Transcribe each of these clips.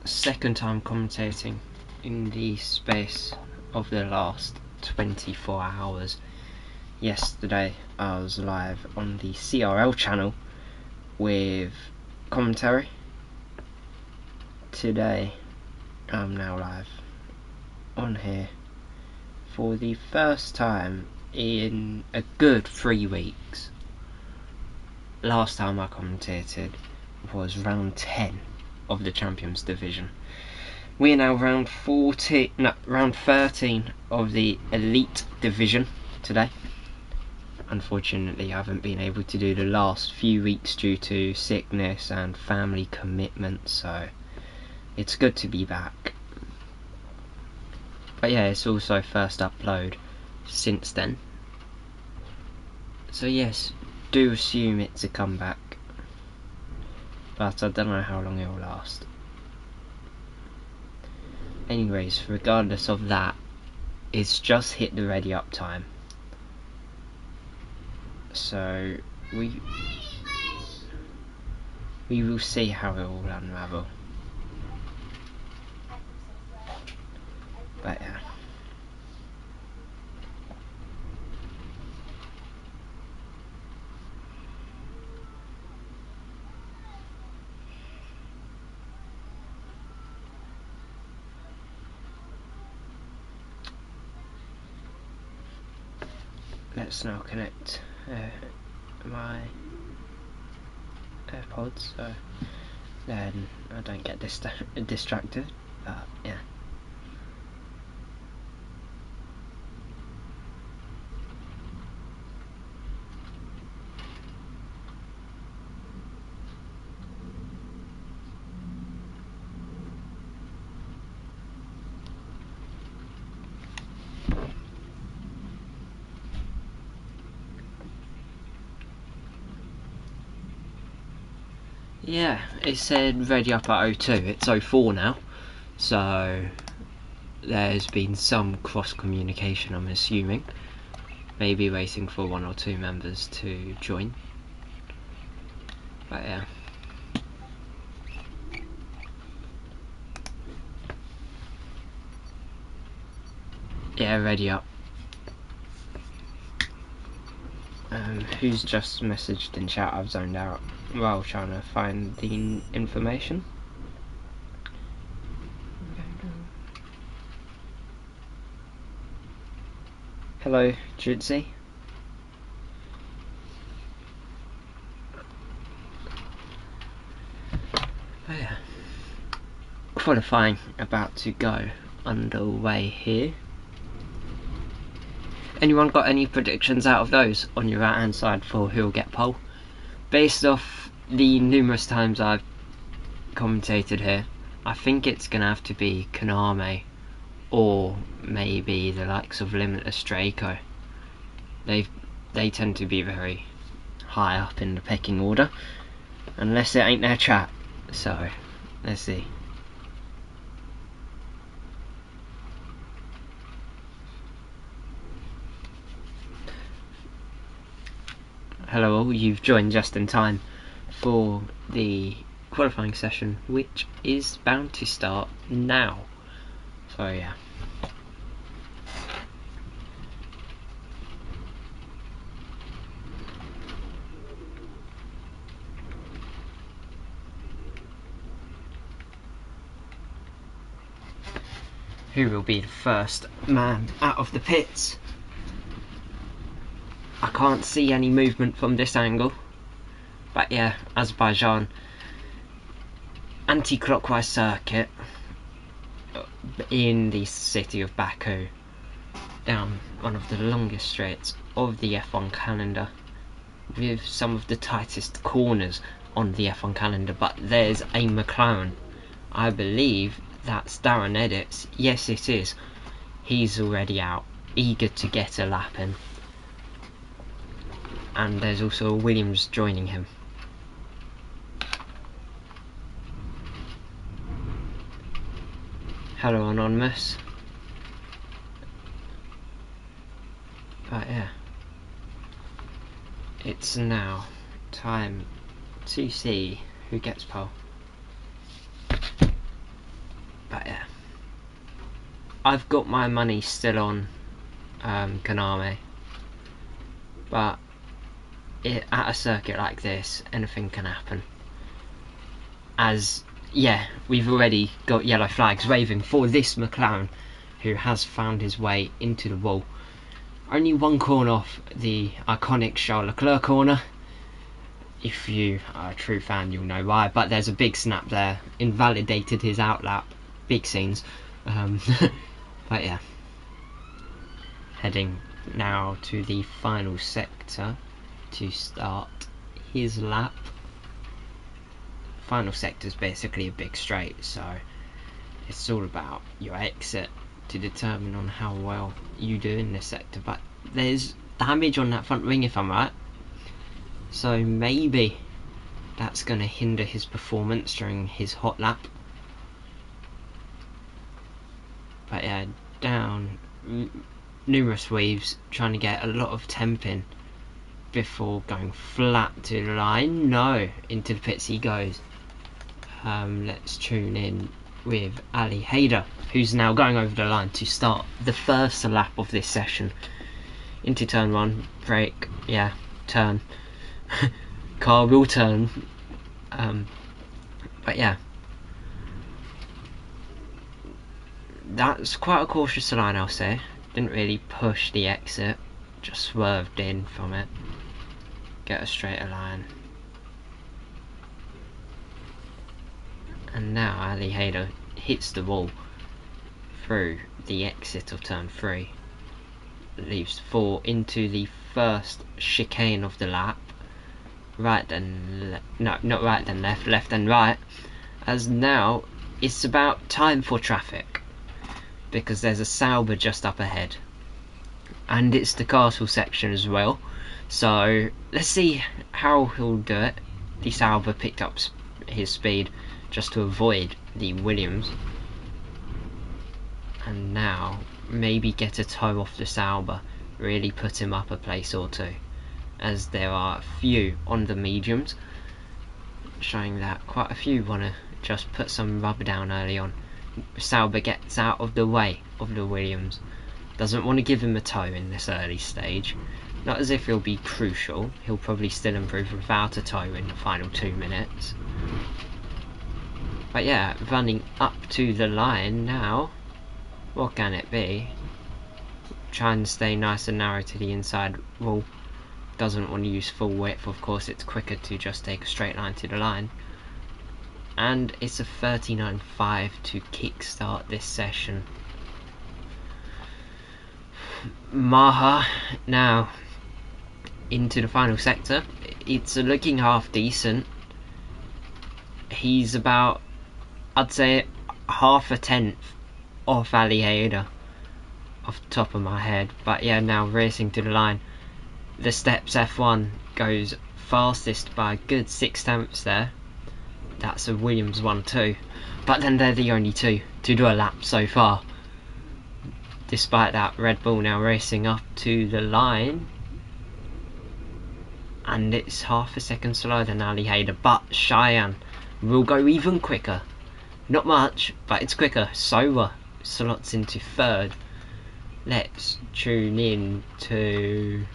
second time commentating in the space of the last 24 hours. Yesterday I was live on the SRL channel with commentary. Today I'm now live on here for the first time in a good 3 weeks. Last time I commentated was round 10 of the Champions Division. We are now round 13 of the Elite Division today. Unfortunately, I haven't been able to do the last few weeks due to sickness and family commitments, so it's good to be back. But yeah, it's also first upload since then. So yes, do assume it's a comeback, but I don't know how long it will last. Anyways, regardless of that, it's just hit the ready up time. So we will see how it will unravel. But yeah. Let's now connect my AirPods so then I don't get distracted. But yeah. Yeah, it said ready up at 02, it's 04 now, so there's been some cross communication, I'm assuming. Maybe waiting for 1 or 2 members to join. But yeah. Yeah, ready up. Who's just messaged in chat? I've zoned out while trying to find the information. Hello, Jutsi. Oh yeah. Qualifying about to go underway here. Anyone got any predictions out of those on your right hand side for who'll get pole? Based off the numerous times I've commentated here, I think it's gonna have to be Konami or maybe the likes of Limitless Draco. They tend to be very high up in the pecking order, unless it ain't their chat. So let's see. Hello all, you've joined just in time for the qualifying session, which is bound to start now. So yeah. Who will be the first man out of the pits? I can't see any movement from this angle, but yeah, Azerbaijan anti-clockwise circuit in the city of Baku, down one of the longest straights of the F1 calendar, with some of the tightest corners on the F1 calendar. But there's a McLaren, I believe that's Darren Edits. Yes, it is. He's already out, eager to get a lap in. And there's also Williams joining him. Hello, Anonymous. But yeah, it's now time to see who gets pole. I've got my money still on Konami, but at a circuit like this, anything can happen. As yeah, we've already got yellow flags waving for this McLaren, who has found his way into the wall. Only one corner off the iconic Charles Leclerc corner. If you are a true fan, you'll know why, but there's a big snap there, invalidated his outlap. Big scenes. But yeah, heading now to the final sector to start his lap. Final sector is basically a big straight, so it's all about your exit to determine on how well you do in this sector. But there's damage on that front wing, if I'm right, so maybe that's going to hinder his performance during his hot lap. But yeah, down numerous weaves, trying to get a lot of temp in before going flat to the line. No, into the pits he goes. Let's tune in with Ali Haider, who's now going over the line to start the first lap of this session. Into turn 1, brake, yeah, turn. Car will turn. But yeah, that's quite a cautious line, I'll say. Didn't really push the exit, just swerved in from it. Get a straighter line. And now Ali Haider hits the wall through the exit of turn 3. Leaves 4 into the first chicane of the lap. Right then no, not right then left, left then right. As now it's about time for traffic, because there's a Sauber just up ahead. And it's the castle section as well. So let's see how he'll do it. The Sauber picked up his speed just to avoid the Williams, and now maybe get a toe off the Sauber, really put him up a place or two, as there are a few on the mediums, showing that quite a few want to just put some rubber down early on. Sauber gets out of the way of the Williams, doesn't want to give him a toe in this early stage. Not as if he'll be crucial, he'll probably still improve without a toe in the final 2 minutes. But yeah, running up to the line now. What can it be? Try and stay nice and narrow to the inside wall. Doesn't want to use full width, of course it's quicker to just take a straight line to the line. And it's a 39.5 to kickstart this session. Maha now into the final sector. It's looking half decent. He's about, I'd say, half a tenth off Ali Haider off the top of my head. But yeah, now racing to the line. The steps F1 goes fastest by a good 6 tenths there. That's a Williams 1-2, but then they're the only two to do a lap so far. Despite that, Red Bull now racing up to the line, and it's half a second slower than Ali Haider, but Cheyenne will go even quicker. Not much, but it's quicker. Sowa slots into third. Let's tune in to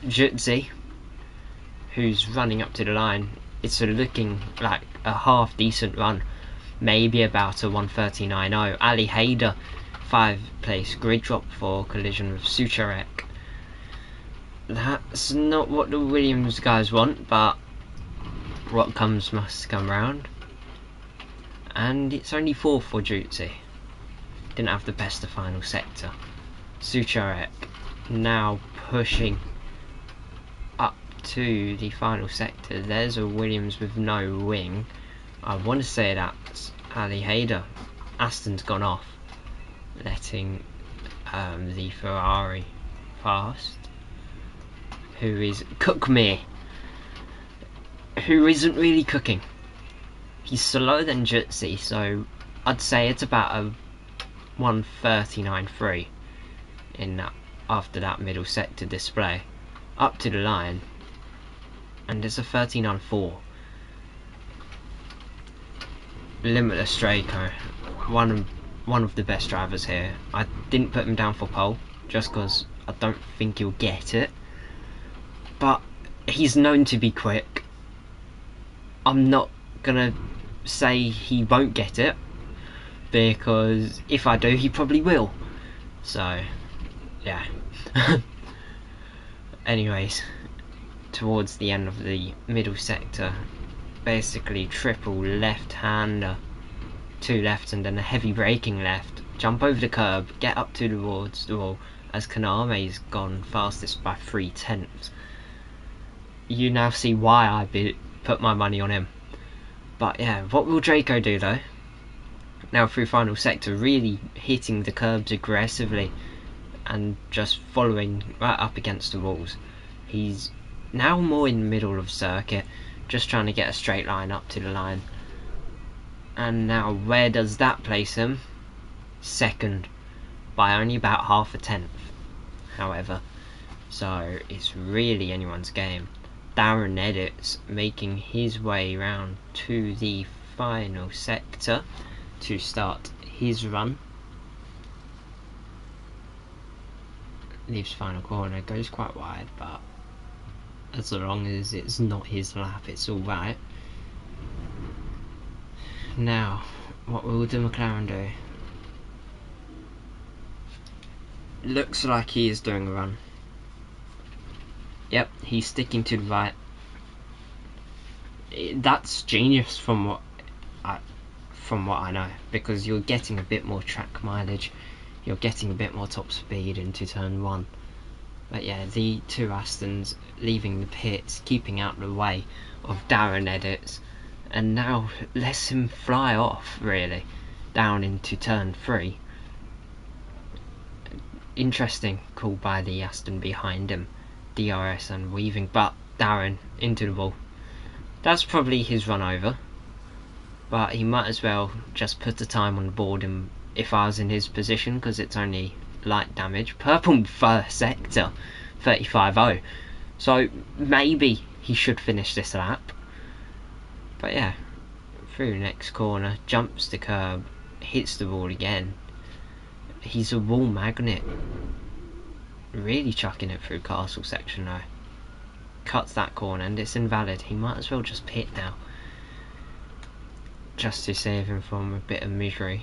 Jutsi, who's running up to the line. It's looking like a half decent run, maybe about a 1:39.0. Ali Haider 5th place, grid drop for collision with Sucharek. That's not what the Williams guys want, but what comes must come round. And it's only 4th for Jutsi. Didn't have the best of final sector. Sucharek now pushing up to the final sector. There's a Williams with no wing. I want to say that's Ali Haider. Aston's gone off, letting the Ferrari past, who is Cookmere, who isn't really cooking. He's slower than Jutsi, so I'd say it's about a 1:39.3 in that, after that middle sector display. Up to the line, and it's a 39.4. Limitless Draco, one one of the best drivers here. I didn't put him down for pole just because I don't think he'll get it, but he's known to be quick. I'm not gonna say he won't get it, because if I do, he probably will. So yeah. Anyways, towards the end of the middle sector, basically triple left-hander, 2 lefts and then a heavy braking left, jump over the curb, get up towards the wall, as Kaname's gone fastest by 3/10. You now see why I put my money on him. But yeah, what will Draco do though? Now through final sector, really hitting the curbs aggressively and just following right up against the walls. He's now more in the middle of circuit, just trying to get a straight line up to the line. And now where does that place him? Second, by only about half a tenth, however. So it's really anyone's game. Darren Edits making his way round to the final sector to start his run. Leaves final corner, goes quite wide, but as long as it's not his lap, it's alright. Now, what will the McLaren do? Looks like he is doing a run. Yep, he's sticking to the right. That's genius from what I know, because you're getting a bit more track mileage, you're getting a bit more top speed into turn 1. But yeah, the 2 Astons leaving the pits, keeping out the way of Darren Edits, and now lets him fly off really down into turn 3. Interesting call by the Aston behind him, DRS and weaving, but Darren into the wall. That's probably his run over, but he might as well just put the time on the board if I was in his position, because it's only light damage. Purple first sector, 35.0, so maybe he should finish this lap. But yeah, through next corner, jumps the curb, hits the wall again. He's a wall magnet. Really chucking it through castle section though. Cuts that corner and it's invalid. He might as well just pit now, just to save him from a bit of misery.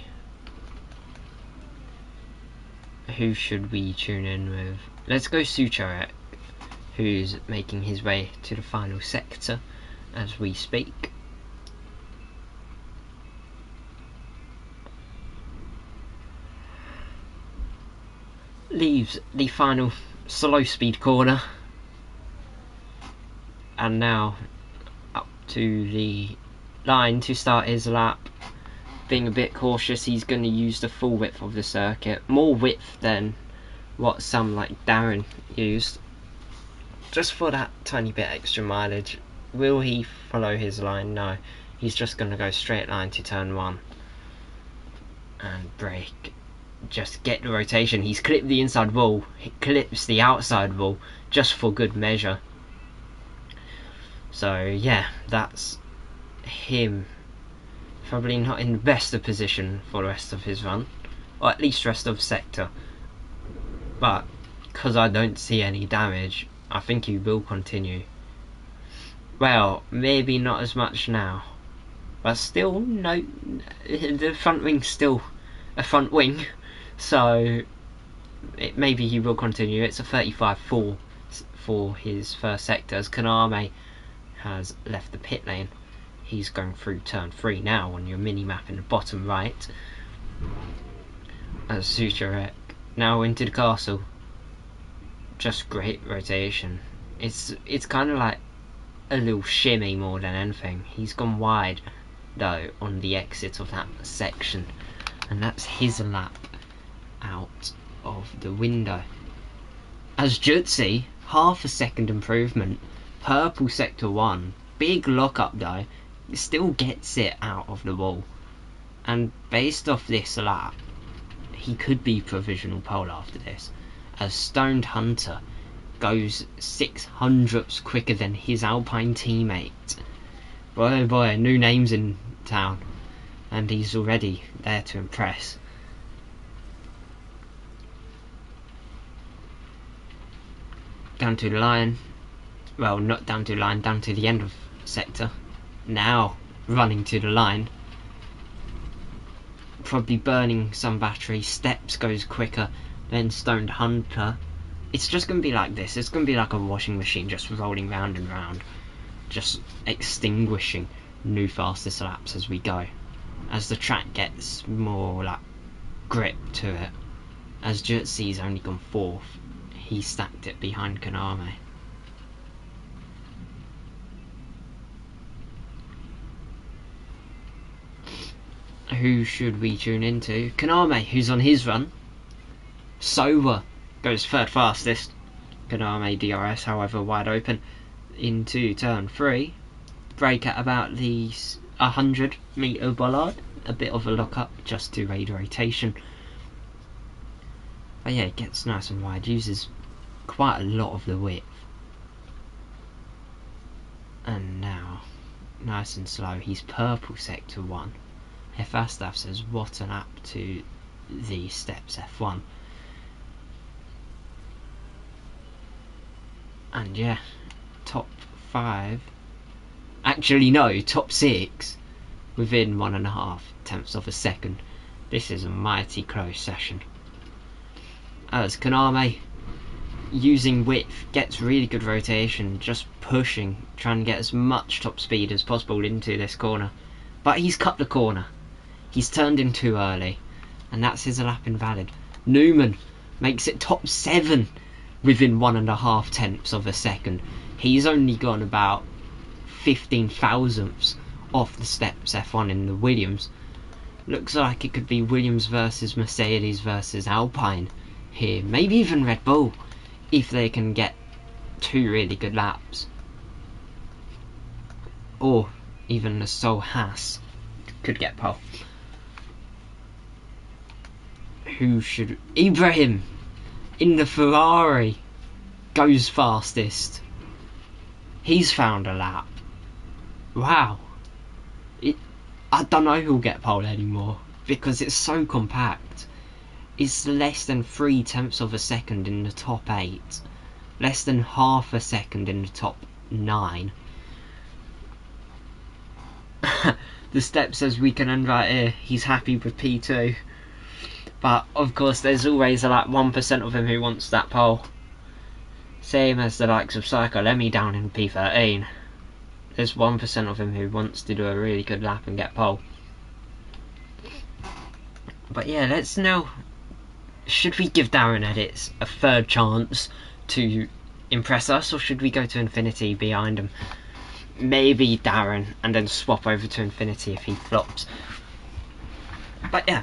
Who should we tune in with? Let's go Sucharek, who's making his way to the final sector as we speak. Leaves the final slow speed corner, and now up to the line to start his lap. Being a bit cautious, he's going to use the full width of the circuit, more width than what some like Darren used, just for that tiny bit extra mileage. Will he follow his line? No, he's just going to go straight line to turn 1 and brake. Just get the rotation. He's clipped the inside wall, he clips the outside wall just for good measure. So yeah, that's him. Probably not in the best of position for the rest of his run, or at least rest of sector, but because I don't see any damage, I think he will continue. Well, maybe not as much now, but still, no, the front wing's still a front wing, so maybe he will continue. It's a 35.4 for his first sector, as Kaname has left the pit lane. He's going through turn 3 now on your mini map in the bottom right. As Sucharek now into the castle. Just great rotation. It's kind of like a little shimmy more than anything. He's gone wide though on the exit of that section, and that's his lap out of the window. As Jutsi, half a second improvement. Purple sector 1, big lockup though, still gets it out of the wall, and based off this lap he could be provisional pole after this, as Stoned Hunter goes 600ths quicker than his Alpine teammate. Boy oh boy, new names in town, and he's already there to impress. down to the line. Well, not down to the line, down to the end of sector. Now running to the line. Probably burning some battery. Steps goes quicker. Then Stoned Hunter. It's just going to be like this. It's going to be like a washing machine just rolling round and round. Just extinguishing new fastest laps as we go. As the track gets more like grip to it. As Jertsy's only gone 4th, he stacked it behind Konami. Who should we tune into? Konami, who's on his run. Sowa goes 3rd fastest. Konami DRS, however, wide open into turn 3. Brake at about the 100-metre bollard. A bit of a lock up just to aid rotation. But yeah, it gets nice and wide. Uses quite a lot of the width. And now, nice and slow. He's purple sector 1. Fastaff says, what an lap to the steps F1. And yeah, top 5. Actually no, top 6 within 1.5 tenths of a second. This is a mighty close session. As Konami, using width, gets really good rotation, just pushing, trying to get as much top speed as possible into this corner. But he's cut the corner. He's turned in too early, and that's his lap invalid. Newman makes it top 7 within 1.5 tenths of a second. He's only gone about 15 thousandths off the steps F1 in the Williams. Looks like it could be Williams versus Mercedes versus Alpine here. Maybe even Red Bull, if they can get 2 really good laps. Or even the Sol Haas could get pole. Who should... Ibrahim in the Ferrari goes fastest. He's found a lap. Wow. I don't know who'll get pole anymore because it's so compact. It's less than 3 tenths of a second in the top 8. Less than half a second in the top 9. The step says we can end right here. He's happy with P2. But of course there's always like 1% of him who wants that pole. Same as the likes of Psycho Lemmy down in P13. There's 1% of him who wants to do a really good lap and get pole. But yeah, let's know, should we give Darren Edits a 3rd chance to impress us, or should we go to Infinity behind him? Maybe Darren and then swap over to Infinity if he flops. But yeah.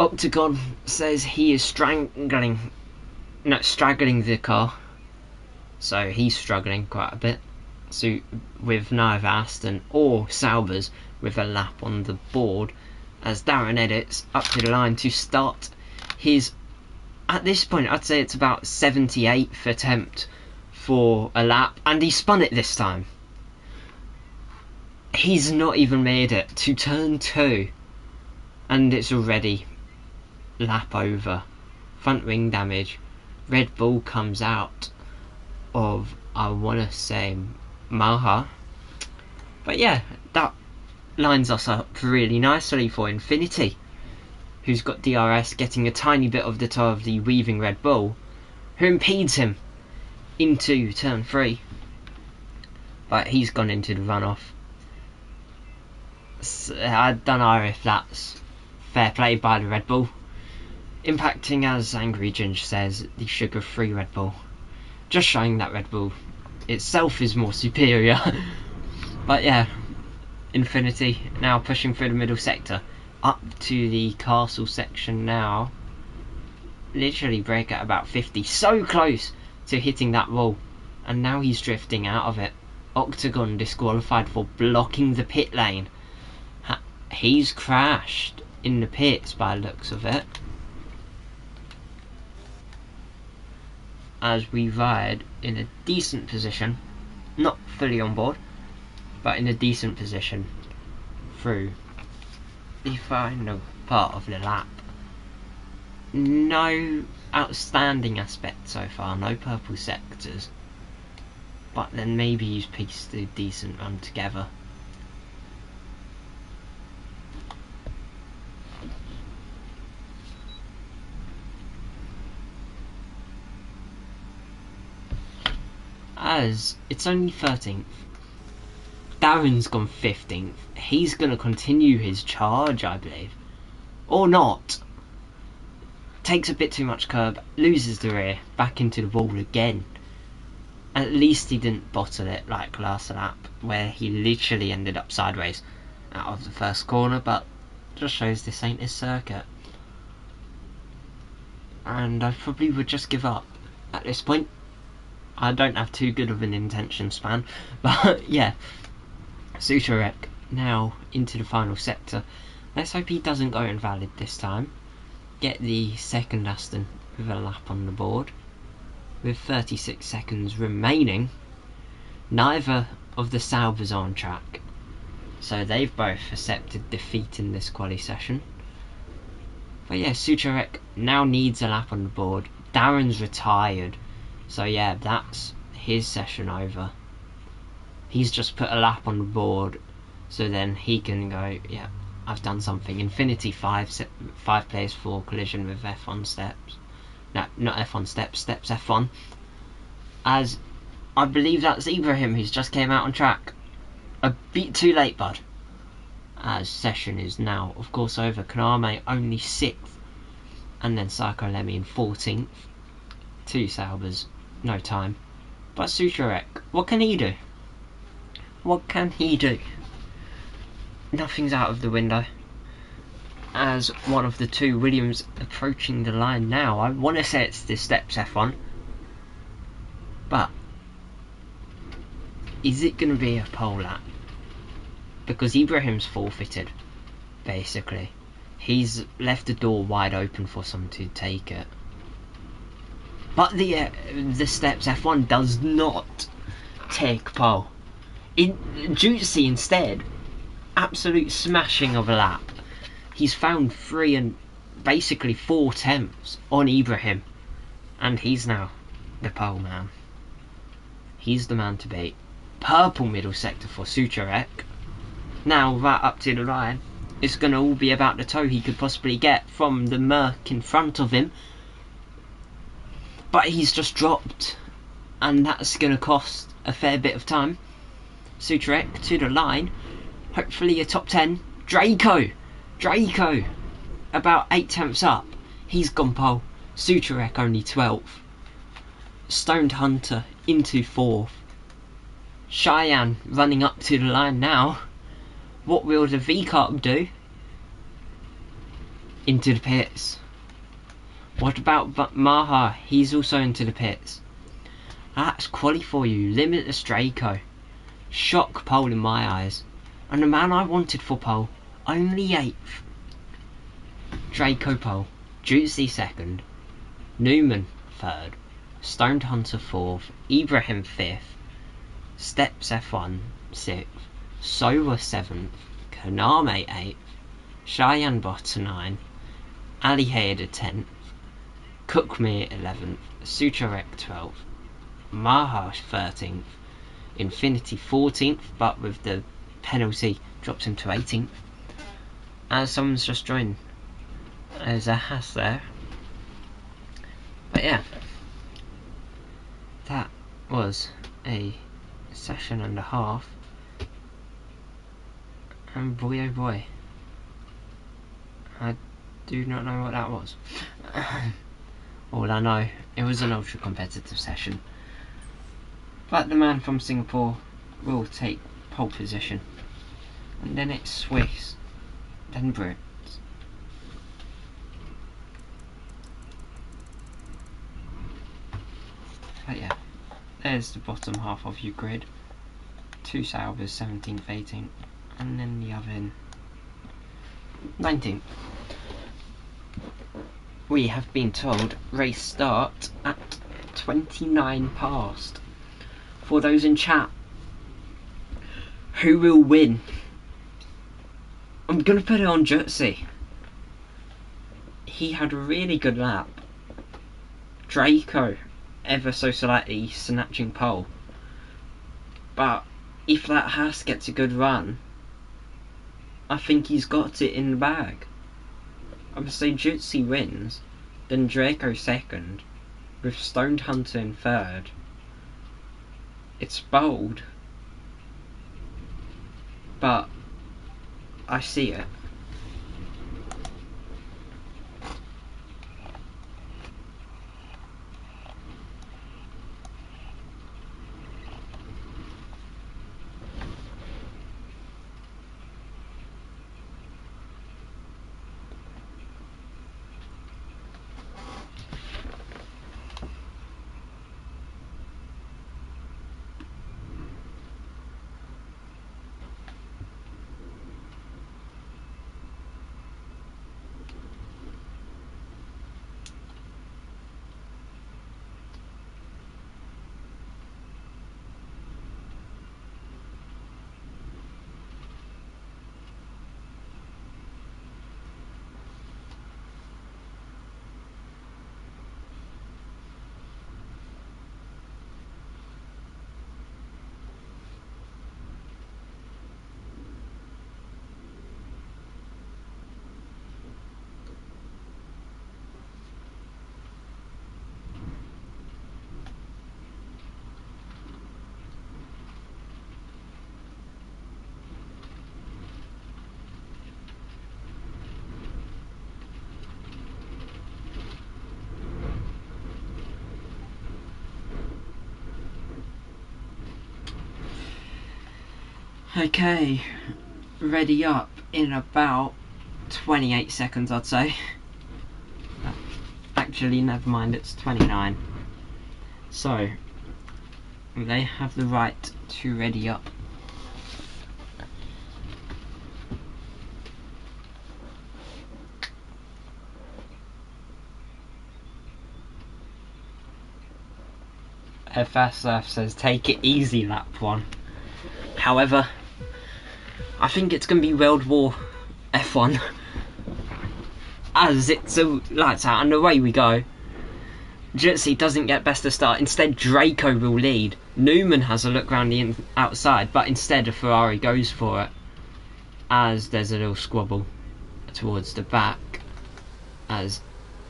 Octagon says he is straggling the car. So he's struggling quite a bit. So with neither Aston or Saubers with a lap on the board, as Darren Edits up to the line to start his, at this point I'd say it's about 78th attempt for a lap, and he spun it this time. He's not even made it to turn 2 and it's already lap over. Front wing damage. Red Bull comes out of, I want to say, Maha. But yeah, that lines us up really nicely for Infinity, who's got DRS getting a tiny bit of the toe of the weaving Red Bull, who impedes him into turn 3. But he's gone into the runoff. So I don't know if that's fair play by the Red Bull. Impacting, as Angry Ginge says, the sugar-free Red Bull. Just showing that Red Bull itself is more superior. But yeah, Infinity now pushing through the middle sector up to the castle section now. Literally brake at about 50, so close to hitting that wall, and now he's drifting out of it. Octagon disqualified for blocking the pit lane. He's crashed in the pits by the looks of it. As we ride in a decent position, not fully on board, but in a decent position through the final part of the lap. No outstanding aspects so far, no purple sectors, but then maybe he's pieced a decent run together. As it's only 13th, Darren's gone 15th. He's going to continue his charge, I believe. Or not. Takes a bit too much curb, loses the rear, back into the wall again. At least he didn't bottle it like last lap, where he literally ended up sideways out of the first corner, but just shows this ain't his circuit. And I probably would just give up at this point. I don't have too good of an intention span, but yeah. Sucharek now into the final sector. Let's hope he doesn't go invalid this time. Get the second Aston with a lap on the board. With 36 seconds remaining, neither of the Saubers are on track, so they've both accepted defeat in this quali session. But yeah, Sucharek now needs a lap on the board. Darren's retired, so yeah, that's his session over. He's just put a lap on the board, so then he can go, yeah, I've done something. Infinity 5 plays for collision with F1 steps. No, not F1 steps, steps F1. As I believe that's Ibrahim who's just came out on track. A bit too late, bud. As session is now, of course, over. Kaname only 6th. And then Psycho Lemmy in 14th. 2 Saubers, no time. But Sucharek, what can he do? What can he do? Nothing's out of the window. As one of the two Williams approaching the line now. I want to say it's the steps F1, but is it going to be a pole lap? Because Ibrahim's forfeited, basically. He's left the door wide open for someone to take it. But the steps F1 does not take pole. Juicy instead, absolute smashing of a lap. He's found 3 and basically 4 tenths on Ibrahim, and he's now the pole man. He's the man to beat. Purple middle sector for Sucharek. Now right up to the line, it's going to all be about the toe he could possibly get from the Merc in front of him. But he's just dropped, and that's going to cost a fair bit of time. Sucharek to the line, hopefully a top 10. Draco, about 8 tenths up. He's gone pole. Sucharek only 12th. Stoned Hunter into 4th. Cheyenne running up to the line now. What will the V-Carb do? Into the pits. What about Maha? He's also into the pits. That's quality for you. Limitless Draco. Shock pole in my eyes. And the man I wanted for pole, only 8th. Draco pole. Juicy 2nd. Newman 3rd. Stoned Hunter 4th. Ibrahim 5th. Steps F1 6th. Sowa 7th. Kaname 8th. Cheyenne Bot 9th. Ali Hayed 10th. Cookmere 11th. Sucharek 12th. Maha 13th. Infinity 14th, but with the penalty drops him to 18th. As someone's just joined. There's a Haas there. But yeah, that was a session and a half. And boy oh boy, I do not know what that was. All I know, it was an ultra competitive session. But the man from Singapore will take pole position. And then it's Swiss, then Brits. But yeah, there's the bottom half of your grid. 2 Saubers, 17th, 18th, and then the oven 19th. We have been told race start at 29 past. For those in chat, who will win? I'm gonna put it on Jutsi. He had a really good lap. Draco ever so slightly snatching pole. But if that Haas gets a good run, I think he's got it in the bag. I would say Jutsi wins, then Draco second, with Stoned Hunter in third. It's bold, but I see it. Okay, ready up in about 28 seconds, I'd say. Actually, never mind, it's 29. So, they have the right to ready up. FSF says take it easy, lap 1. However, I think it's going to be World War F1, as it's a lights out and away we go. Jutsi doesn't get best of start, instead Draco will lead. Newman has a look round the outside, but instead a Ferrari goes for it, as there's a little squabble towards the back, as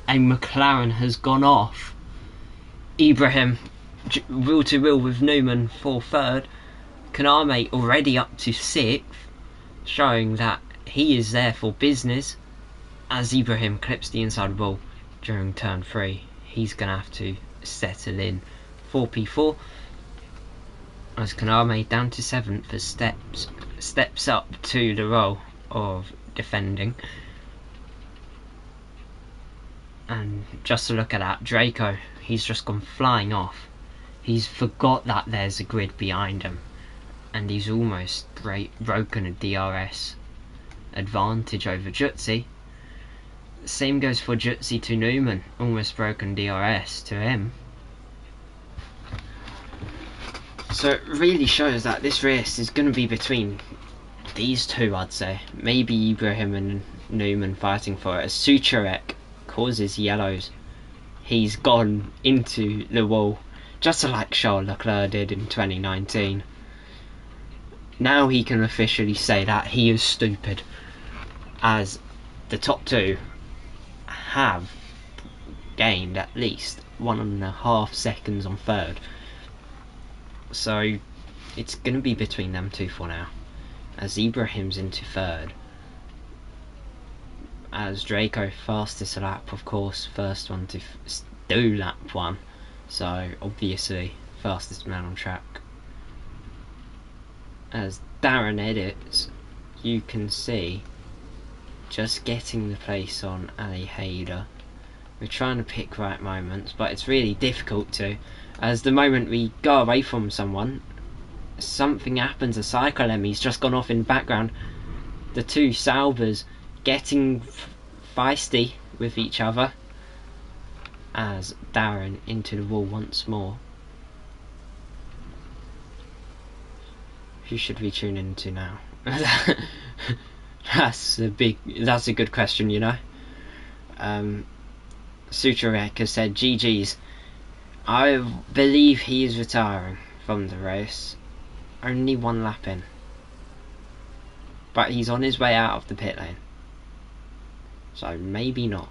a McLaren has gone off. Ibrahim wheel to wheel with Newman for third. Kaname already up to 6th, showing that he is there for business, as Ibrahim clips the inside wall during turn 3. He's going to have to settle in for P4, as Kaname down to 7th as steps up to the role of defending. And just to look at that, Draco, he's just gone flying off. He's forgot that there's a grid behind him, and he's almost broken a DRS advantage over Jutsi. Same goes for Jutsi to Newman, almost broken DRS to him. So it really shows that this race is going to be between these two, I'd say. Maybe Ibrahim and Newman fighting for it. As Sucharek causes yellows, he's gone into the wall, just like Charles Leclerc did in 2019. Now he can officially say that he is stupid, as the top two have gained at least 1.5 seconds on third. So it's going to be between them two for now, as Ibrahim's into third, as Draco fastest lap, of course, first one to do lap 1, so obviously fastest man on track. As Darren edits, you can see just getting the place on Ali Hayder. We're trying to pick right moments, but it's really difficult to, as the moment we go away from someone, something happens. A cycle Emmy's just gone off in the background. The two Saubers getting feisty with each other, as Darren into the wall once more. Who should we tune into now? That's a good question, you know. Sucharek has said GG's. I believe he is retiring from the race. Only one lap in. But he's on his way out of the pit lane. So maybe not.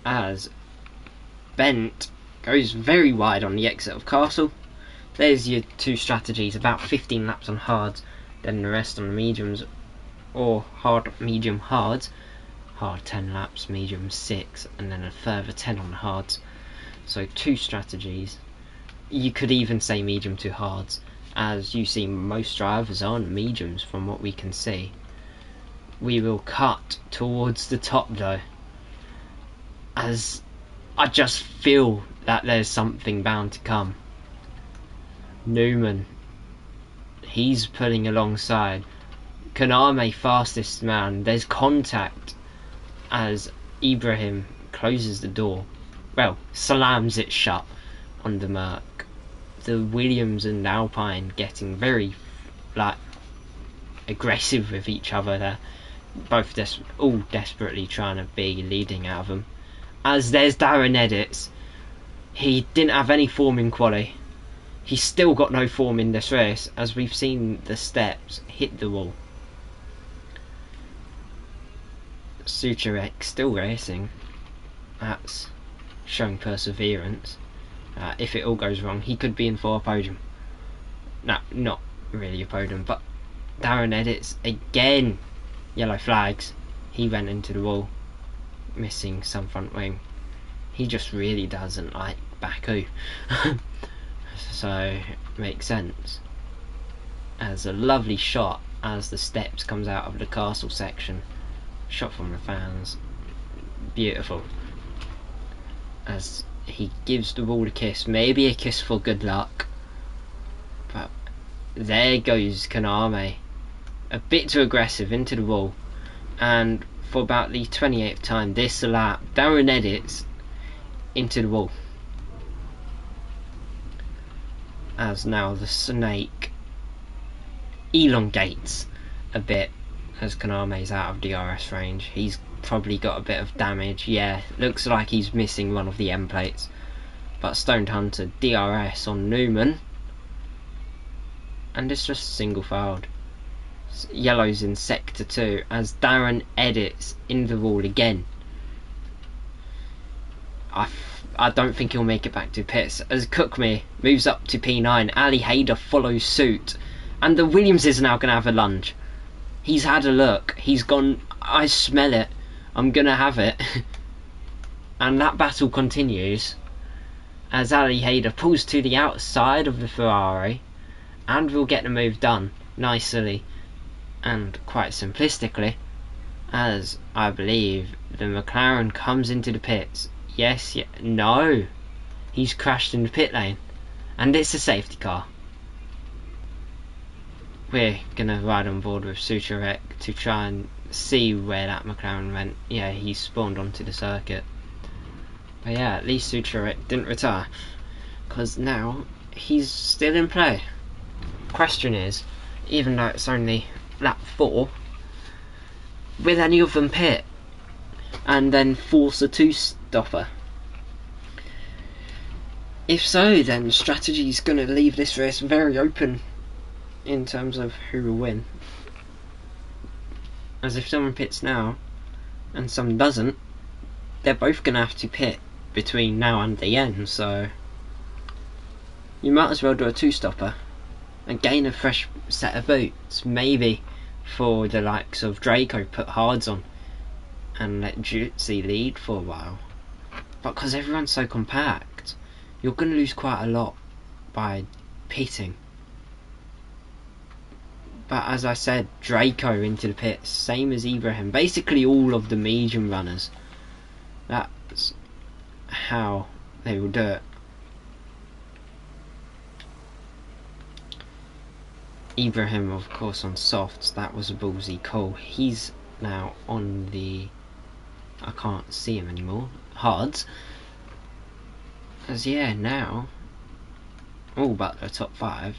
As Bent goes very wide on the exit of Castle. There's your two strategies, about 15 laps on hards, then the rest on the mediums, or hard, medium, hards. Hard 10 laps, medium 6, and then a further 10 on hards. So two strategies. You could even say medium to hards, as you see most drivers on mediums from what we can see. We will cut towards the top though, as I just feel that there's something bound to come. Newman, he's pulling alongside. Kaname, fastest man. There's contact as Ibrahim closes the door. Well, slams it shut on the Merc. The Williams and Alpine getting very aggressive with each other there. Both all desperately trying to be leading out of them. As there's Darren Edits. He didn't have any form in quali. He's still got no form in this race, as we've seen the steps hit the wall. Sucharek still racing. That's showing perseverance. If it all goes wrong, he could be in for a podium. No, not really a podium, but Darren Edits again. Yellow flags. He went into the wall, missing some front wing. He just really doesn't like Baku. So makes sense. As a lovely shot as the steps comes out of the castle section. Shot from the fans. Beautiful. As he gives the wall a kiss. Maybe a kiss for good luck. But there goes Kaname. A bit too aggressive into the wall. And for about the 28th time this lap, Darren Edits into the wall. As now the snake elongates a bit as Kaname's out of DRS range. He's probably got a bit of damage. Yeah, looks like he's missing one of the end plates. But Stoned Hunter DRS on Newman. And it's just single filed. Yellow's in sector 2 as Darren Edits in the wall again. I don't think he'll make it back to pits as Cookme moves up to P9. Ali Hayder follows suit, and the Williams is now going to have a lunge. He's had a look, he's gone, I smell it, I'm going to have it. And that battle continues as Ali Hayder pulls to the outside of the Ferrari and will get the move done nicely and quite simplistically, as I believe the McLaren comes into the pits. Yes, no, he's crashed in the pit lane, and it's a safety car. We're gonna ride on board with Sucharek to try and see where that McLaren went. Yeah, he spawned onto the circuit. But yeah, at least Sucharek didn't retire, because now he's still in play. Question is, even though it's only lap 4, will any of them pit and then force a 2-stopper? If so, then strategy's going to leave this race very open in terms of who will win. As if someone pits now and someone doesn't, they're both going to have to pit between now and the end, so you might as well do a 2-stopper and gain a fresh set of boots. Maybe for the likes of Draco, put hards on and let Jutsi lead for a while. But because everyone's so compact, you're going to lose quite a lot by pitting. But as I said, Draco into the pits, same as Ibrahim, basically all of the medium runners. That's how they will do it. Ibrahim, of course, on softs. That was a ballsy call. He's now on the, I can't see him anymore, hards. As yeah, now all but the top 5.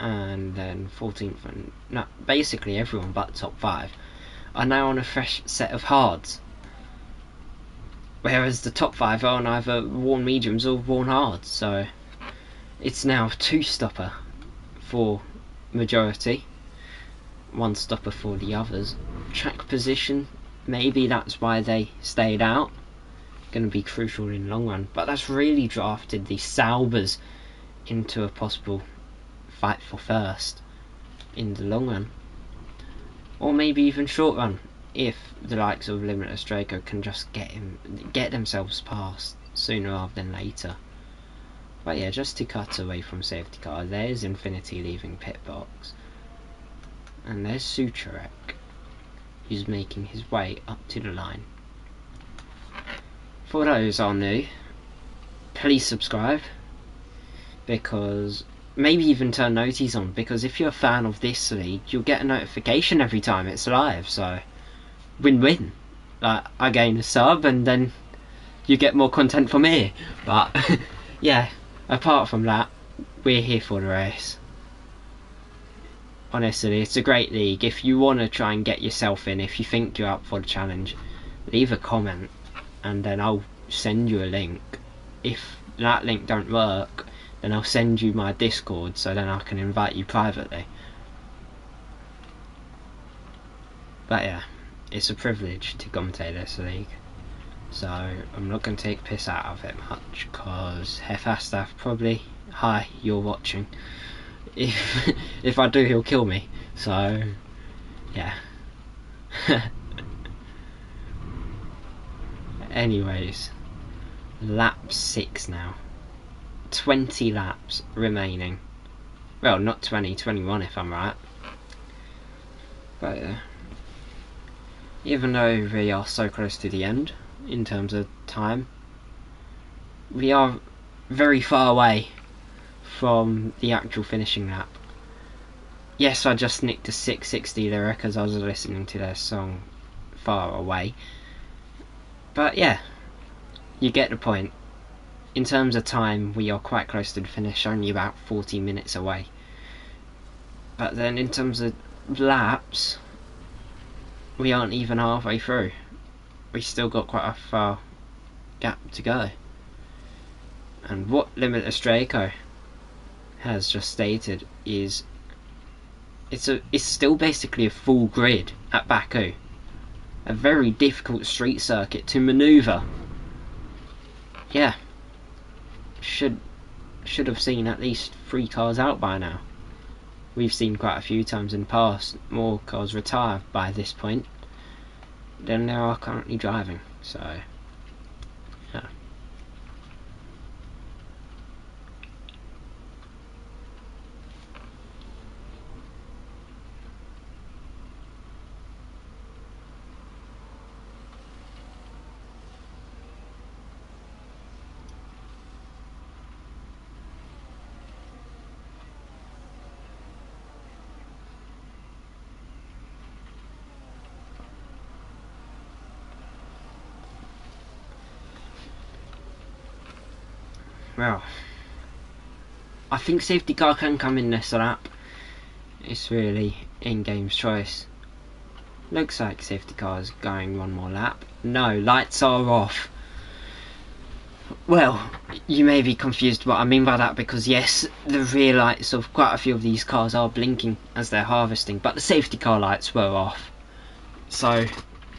and then 14th, and no, basically everyone but top 5 are now on a fresh set of hards, whereas the top 5 are on either worn mediums or worn hards. So it's now 2-stopper for majority, 1-stopper for the others. Track position, maybe that's why they stayed out, going to be crucial in the long run, but that's really drafted the Saubers into a possible fight for first in the long run, or maybe even short run, if the likes of Limitless Draco can just get themselves past sooner rather than later. But yeah, just to cut away from safety car, there's Infinity leaving pit box, and there's Sucharek, who's making his way up to the line. For those are new, please subscribe, because maybe even turn noties on, because if you're a fan of this league, you'll get a notification every time it's live. So win-win. Like, I gain a sub and then you get more content from me. But yeah, apart from that, we're here for the race. Honestly, it's a great league. If you want to try and get yourself in, if you think you're up for the challenge, leave a comment and then I'll send you a link. If that link don't work, then I'll send you my Discord, so then I can invite you privately. But yeah, it's a privilege to commentate this league, so I'm not going to take piss out of it much, because Hefastaf probably, hi, you're watching. If I do, he'll kill me, so yeah. Anyways, lap 6 now. 20 laps remaining. Well, not 20, 21 if I'm right. But yeah, even though we are so close to the end in terms of time, we are very far away from the actual finishing lap. Yes, I just nicked a 660 there because I was listening to their song Far Away. But yeah, you get the point. In terms of time, we are quite close to the finish, only about 40 minutes away. But then in terms of laps, we aren't even halfway through. We still got quite a far gap to go. And what Limitless Draco has just stated is it's still basically a full grid at Baku. A very difficult street circuit to manoeuvre. Yeah. Should have seen at least 3 cars out by now. We've seen quite a few times in the past more cars retire by this point than there are currently driving, so yeah. Well, I think safety car can come in this lap. It's really in-game's choice. Looks like safety car is going one more lap. No, lights are off. Well, you may be confused what I mean by that, because yes, the rear lights of quite a few of these cars are blinking as they're harvesting, but the safety car lights were off. So,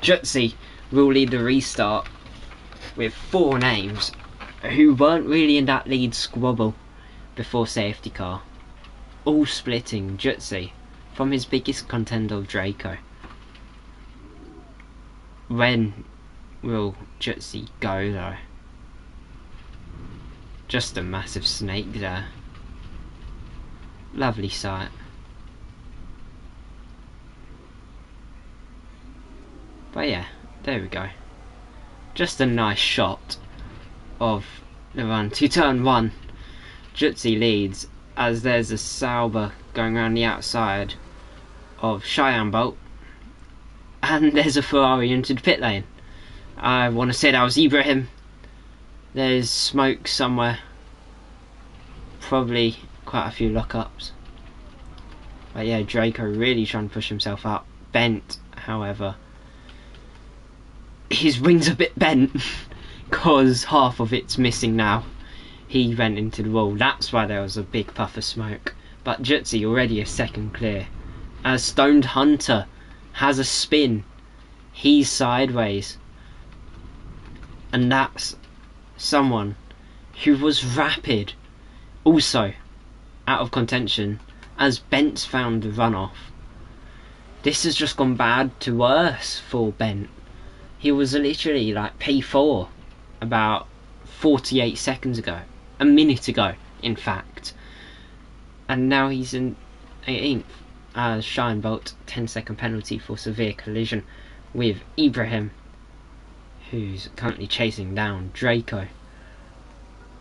Jutsi will lead the restart with 4 names who weren't really in that lead squabble before safety car, all splitting Jutsi from his biggest contender of Draco. When will Jutsi go though? Just a massive snake there. Lovely sight. But yeah, there we go. Just a nice shot of the run to turn 1. Jutsi leads as there's a Sauber going around the outside of Cheyenne Bolt, and there's a Ferrari into the pit lane. I want to say that was Ibrahim. There's smoke somewhere, probably quite a few lockups. But yeah, Draco really trying to push himself up. Bent, however, his wing's a bit bent because half of it's missing now. He went into the wall. That's why there was a big puff of smoke. But Jutsi already a second clear. As Stoned Hunter has a spin, he's sideways. And that's someone who was rapid, also out of contention, as Bent's found the runoff. This has just gone bad to worse for Bent. He was literally like P4 about 48 seconds ago. A minute ago, in fact. And now he's in 18th as Shine Bolt, 10-second penalty for severe collision with Ibrahim, who's currently chasing down Draco.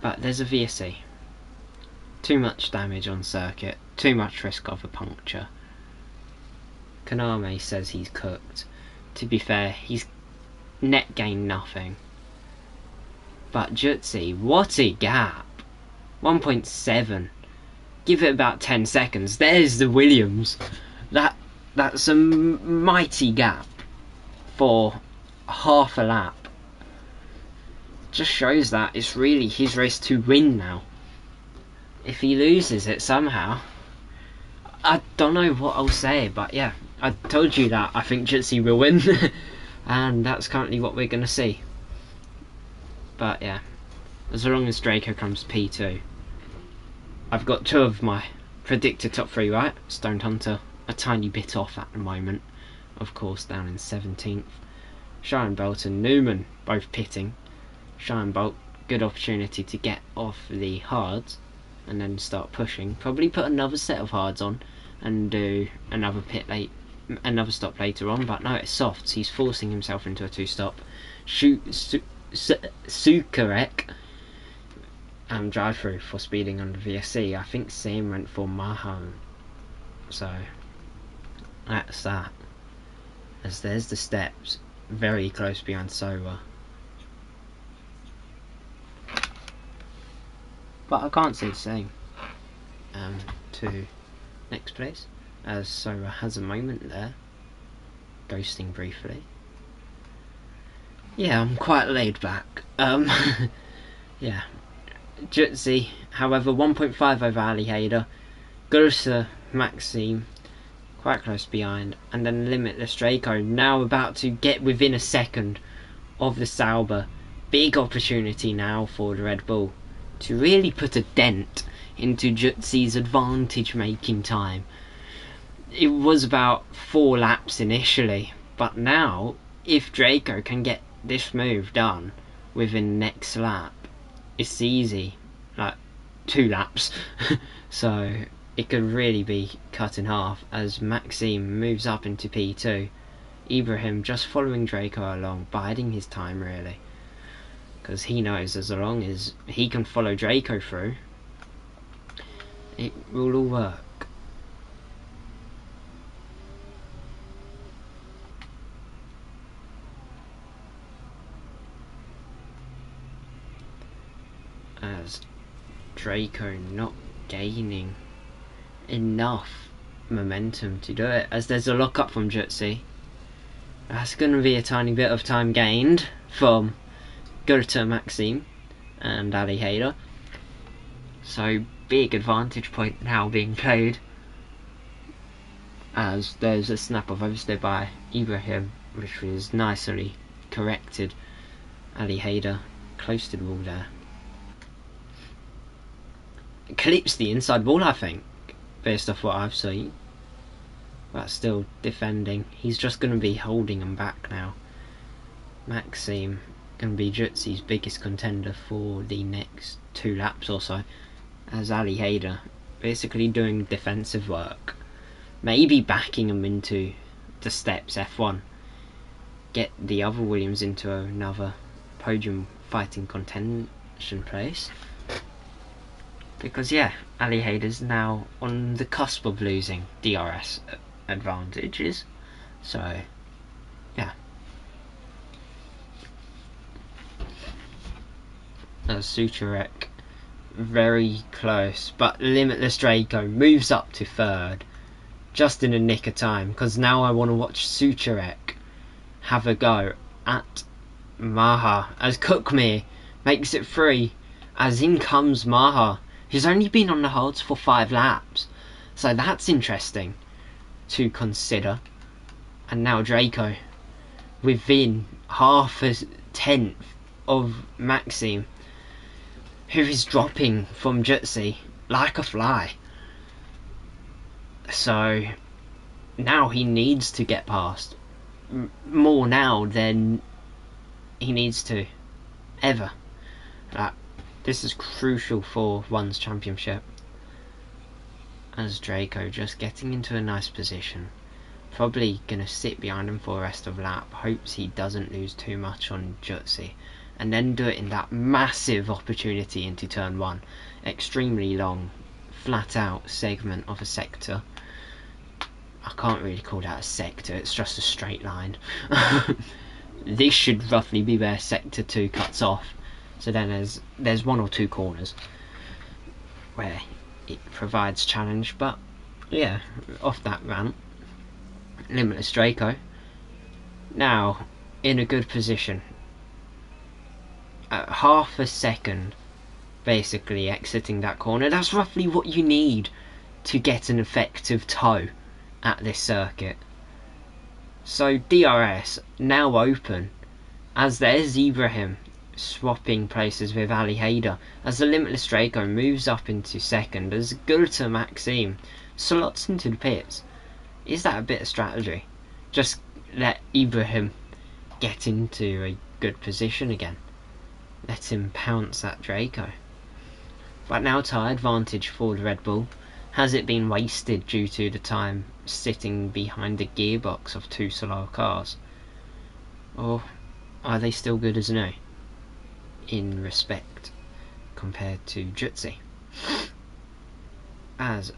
But there's a VSC. Too much damage on circuit, too much risk of a puncture. Kaname says he's cooked. To be fair, he's net gained nothing. But Jutsi, what a gap! 1.7. Give it about 10 seconds. There's the Williams. That's a mighty gap for half a lap. Just shows that it's really his race to win now. If he loses it somehow, I don't know what I'll say, but yeah, I told you that I think Jutsi will win. And that's currently what we're going to see. But yeah, as long as Draco comes P2, I've got two of my predicted top 3 right. Stoned Hunter a tiny bit off at the moment, of course, down in 17th. Shine Bolt and Newman both pitting. Shine Bolt, good opportunity to get off the hards and then start pushing. Probably put another set of hards on and do another stop later on, but no, it's softs. He's forcing himself into a 2-stop. Sukarek drive through for speeding on the VSC. I think same went for Mahan. So that's that. As there's the steps, very close behind Sowa. But I can't say the same to next place, as Sowa has a moment there, ghosting briefly. Yeah, I'm quite laid back. Yeah. Jutsi, however, 1.5 over Ali Hader. Gursa Maxime, quite close behind. And then Limitless Draco, now about to get within a second of the Sauber. Big opportunity now for the Red Bull to really put a dent into Jutsi's advantage making time. It was about 4 laps initially, but now if Draco can get this move done within the next lap, it's easy, like 2 laps. So it could really be cut in half as Maxime moves up into P2. Ibrahim just following Draco along, biding his time really, because he knows as long as he can follow Draco through, it will all work. As Draco not gaining enough momentum to do it, as there's a lock up from Jutsi. That's going to be a tiny bit of time gained from Gurta Maxime and Ali Hader. So big advantage point now being played, as there's a snap of oversteer by Ibrahim, which was nicely corrected. Ali Hader close to the wall there. Clips the inside wall, I think, based off what I've seen. But still defending. He's just going to be holding him back now. Maxime going to be Jutsi's biggest contender for the next 2 laps or so, as Ali Hader basically doing defensive work, maybe backing him into the steps F1, get the other Williams into another podium fighting contention place. Because yeah, Ali Hader's now on the cusp of losing DRS advantages. So yeah. Sucharek very close, but Limitless Draco moves up to 3rd. just in the nick of time, because now I want to watch Sucharek have a go at Maha as Cookmere makes it free, as in comes Maha, who's only been on the hards for 5 laps, so that's interesting to consider. And now Draco within half a tenth of Maxime, who is dropping from Jutsi like a fly. So now he needs to get past, more now than he needs to ever. This is crucial for one's championship. As Draco just getting into a nice position, probably gonna sit behind him for the rest of the lap, hopes he doesn't lose too much on Jutsi, and then do it in that massive opportunity into turn 1. Extremely long, flat out segment of a sector. I can't really call that a sector, it's just a straight line. This should roughly be where sector 2 cuts off. So then there's 1 or 2 corners where it provides challenge, but yeah, off that ramp, Limitless Draco now in a good position, at half a second basically exiting that corner. That's roughly what you need to get an effective tow at this circuit. So DRS now open, as there's Ibrahim swapping places with Ali Haider, as the Limitless Draco moves up into second, as Gulta Maxime slots into the pits. Is that a bit of strategy? Just let Ibrahim get into a good position again. Let him pounce at Draco. But now tyre advantage for the Red Bull. Has it been wasted due to the time sitting behind the gearbox of 2 Solar cars? Or are they still good as new in respect compared to Jutsi? As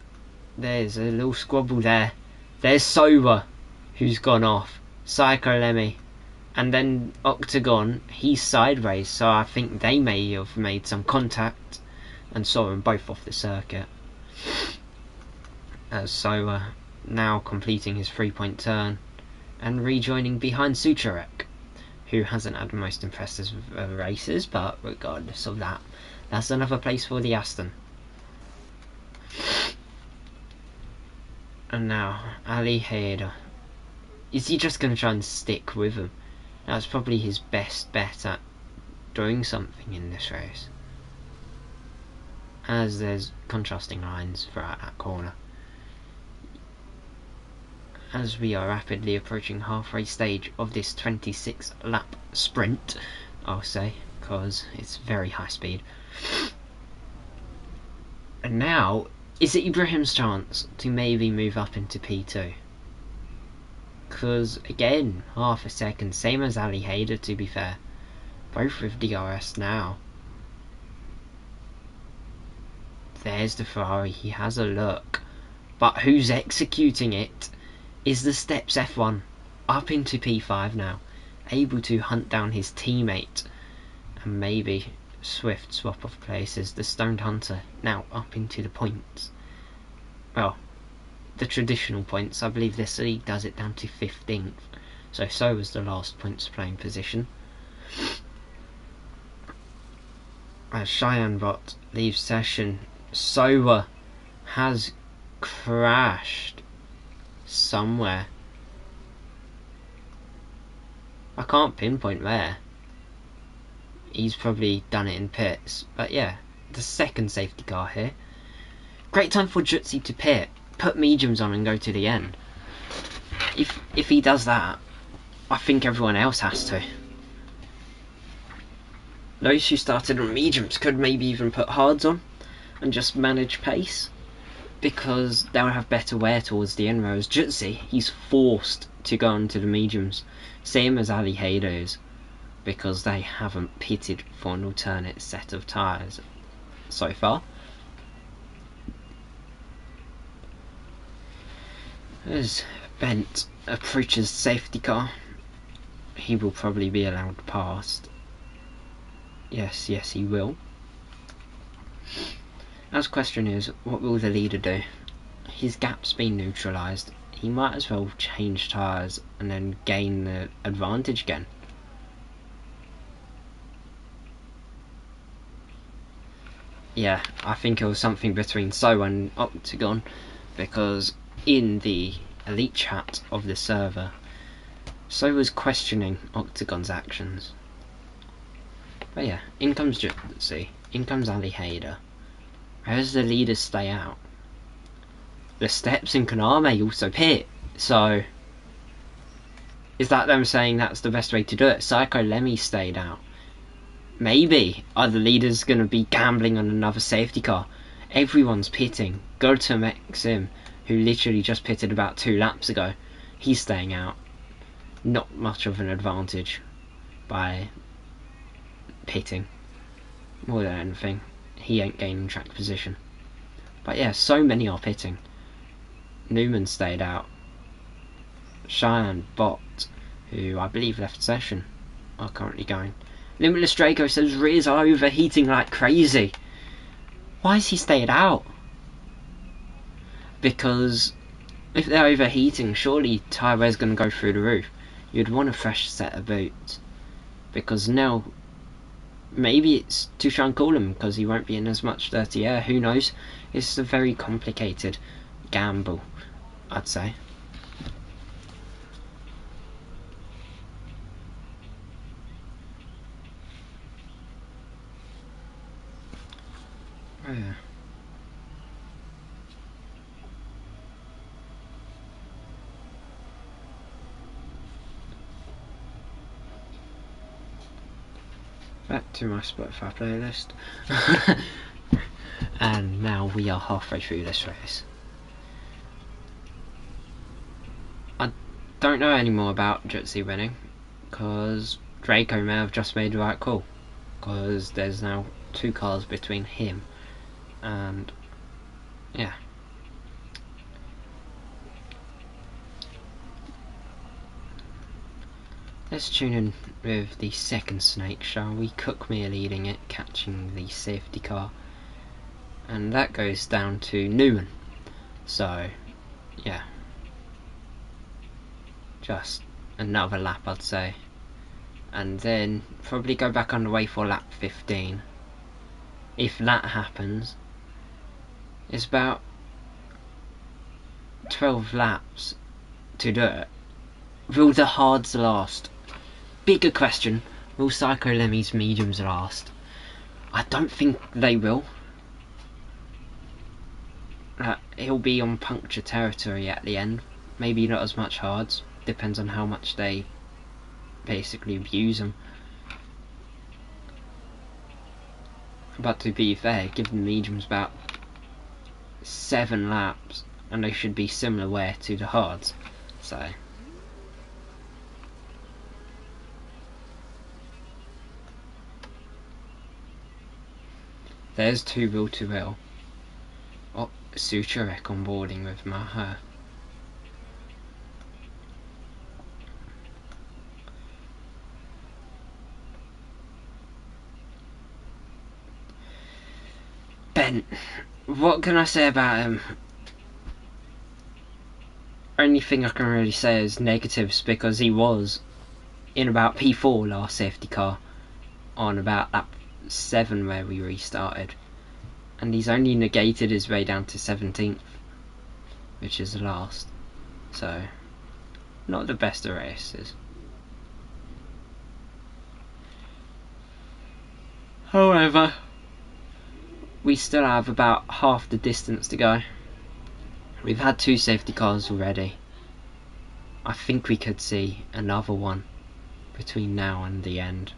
there's a little squabble there. There's Soba, who's gone off, Psycho Lemmy, and then Octagon, he's sideways, so I think they may have made some contact and saw them both off the circuit. As Soba now completing his 3-point turn and rejoining behind Sucharek, who hasn't had the most impressive races, but regardless of that, that's another place for the Aston. And now Ali Haider, is he just going to try and stick with him? That's probably his best bet at doing something in this race, as there's contrasting lines throughout that corner. As we are rapidly approaching halfway stage of this 26 lap sprint, I'll say, because it's very high speed. And now, is it Ibrahim's chance to maybe move up into P2? Because again, half a second, same as Ali Haider to be fair, both with DRS now. There's the Ferrari, he has a look, but who's executing it is the Steps F1, up into P5 now, able to hunt down his teammate, and maybe swift swap of places. The Stoned Hunter now up into the points, well, the traditional points. I believe this league does it down to 15th, so was the last points playing position. As Cheyenne Bot leaves session, Soa has crashed somewhere. I can't pinpoint where. He's probably done it in pits, but yeah, the second safety car here. Great time for Jutsi to pit, put mediums on and go to the end. If he does that, I think everyone else has to. Those who started on mediums could maybe even put hards on and just manage pace, because they'll have better wear towards the end, whereas Jutsi, he's forced to go onto the mediums, same as Ali Haider is, because they haven't pitted for an alternate set of tyres so far. As Bent approaches safety car, he will probably be allowed past. Yes, he will. As question is, what will the leader do? his gap's been neutralised. He might as well change tyres and then gain the advantage again. Yeah, I think it was something between So and Octagon, because in the elite chat of the server, So was questioning Octagon's actions. But yeah, in comes Jutsu, in comes Ali Hader. How does the leaders stay out? The Steps and Kaname also pit, so is that them saying that's the best way to do it? Psycho Lemmy stayed out. Maybe are the leaders going to be gambling on another safety car? Everyone's pitting. Go to Maxim, who literally just pitted about 2 laps ago. He's staying out. Not much of an advantage by pitting. More than anything, he ain't gaining track position. But yeah, so many are pitting. Newman stayed out. Cheyenne, Bot, who I believe left session, are currently going. Limitless Draco says rears are overheating like crazy. Why has he stayed out? Because if they're overheating, surely tyre wear's going to go through the roof. You'd want a fresh set of boots. Because now, maybe it's to try and cool him because he won't be in as much dirty air. Who knows? It's a very complicated gamble, I'd say. Oh yeah. Back to my Spotify playlist. And now we are halfway through this race. I don't know any more about Jutsu winning, because Draco may have just made the right call, because there's now 2 cars between him and yeah. Let's tune in with the second snake, shall we? Cookmere leading it, catching the safety car, and that goes down to Newman. So yeah, just another lap I'd say, and then probably go back underway for lap 15. If that happens, it's about 12 laps to do it. Will the hards last? Bigger question, will Psycho Lemmy's mediums last? I don't think they will. He'll be on puncture territory at the end. Maybe not as much hards. Depends on how much they basically abuse them. But to be fair, give the mediums about 7 laps and they should be similar wear to the hards. So there's 2 wheel to wheel. Oh, Suturek onboarding with Maher. Ben, what can I say about him? Only thing I can really say is negatives, because he was in about P4 last safety car on about lap 7 where we restarted, and he's only negated his way down to 17th, which is the last, so not the best of races. However, we still have about half the distance to go. We've had 2 safety cars already. I think we could see another one between now and the end.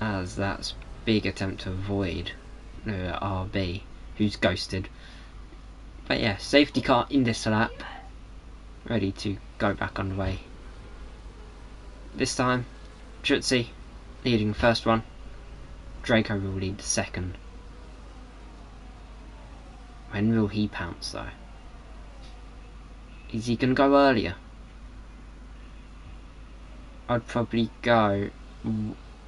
As that's big attempt to avoid RB, who's ghosted. But yeah, safety car in this lap, ready to go back underway. This time, Jutsu leading the first one. Draco will lead the second. When will he pounce though? Is he going to go earlier? I'd probably go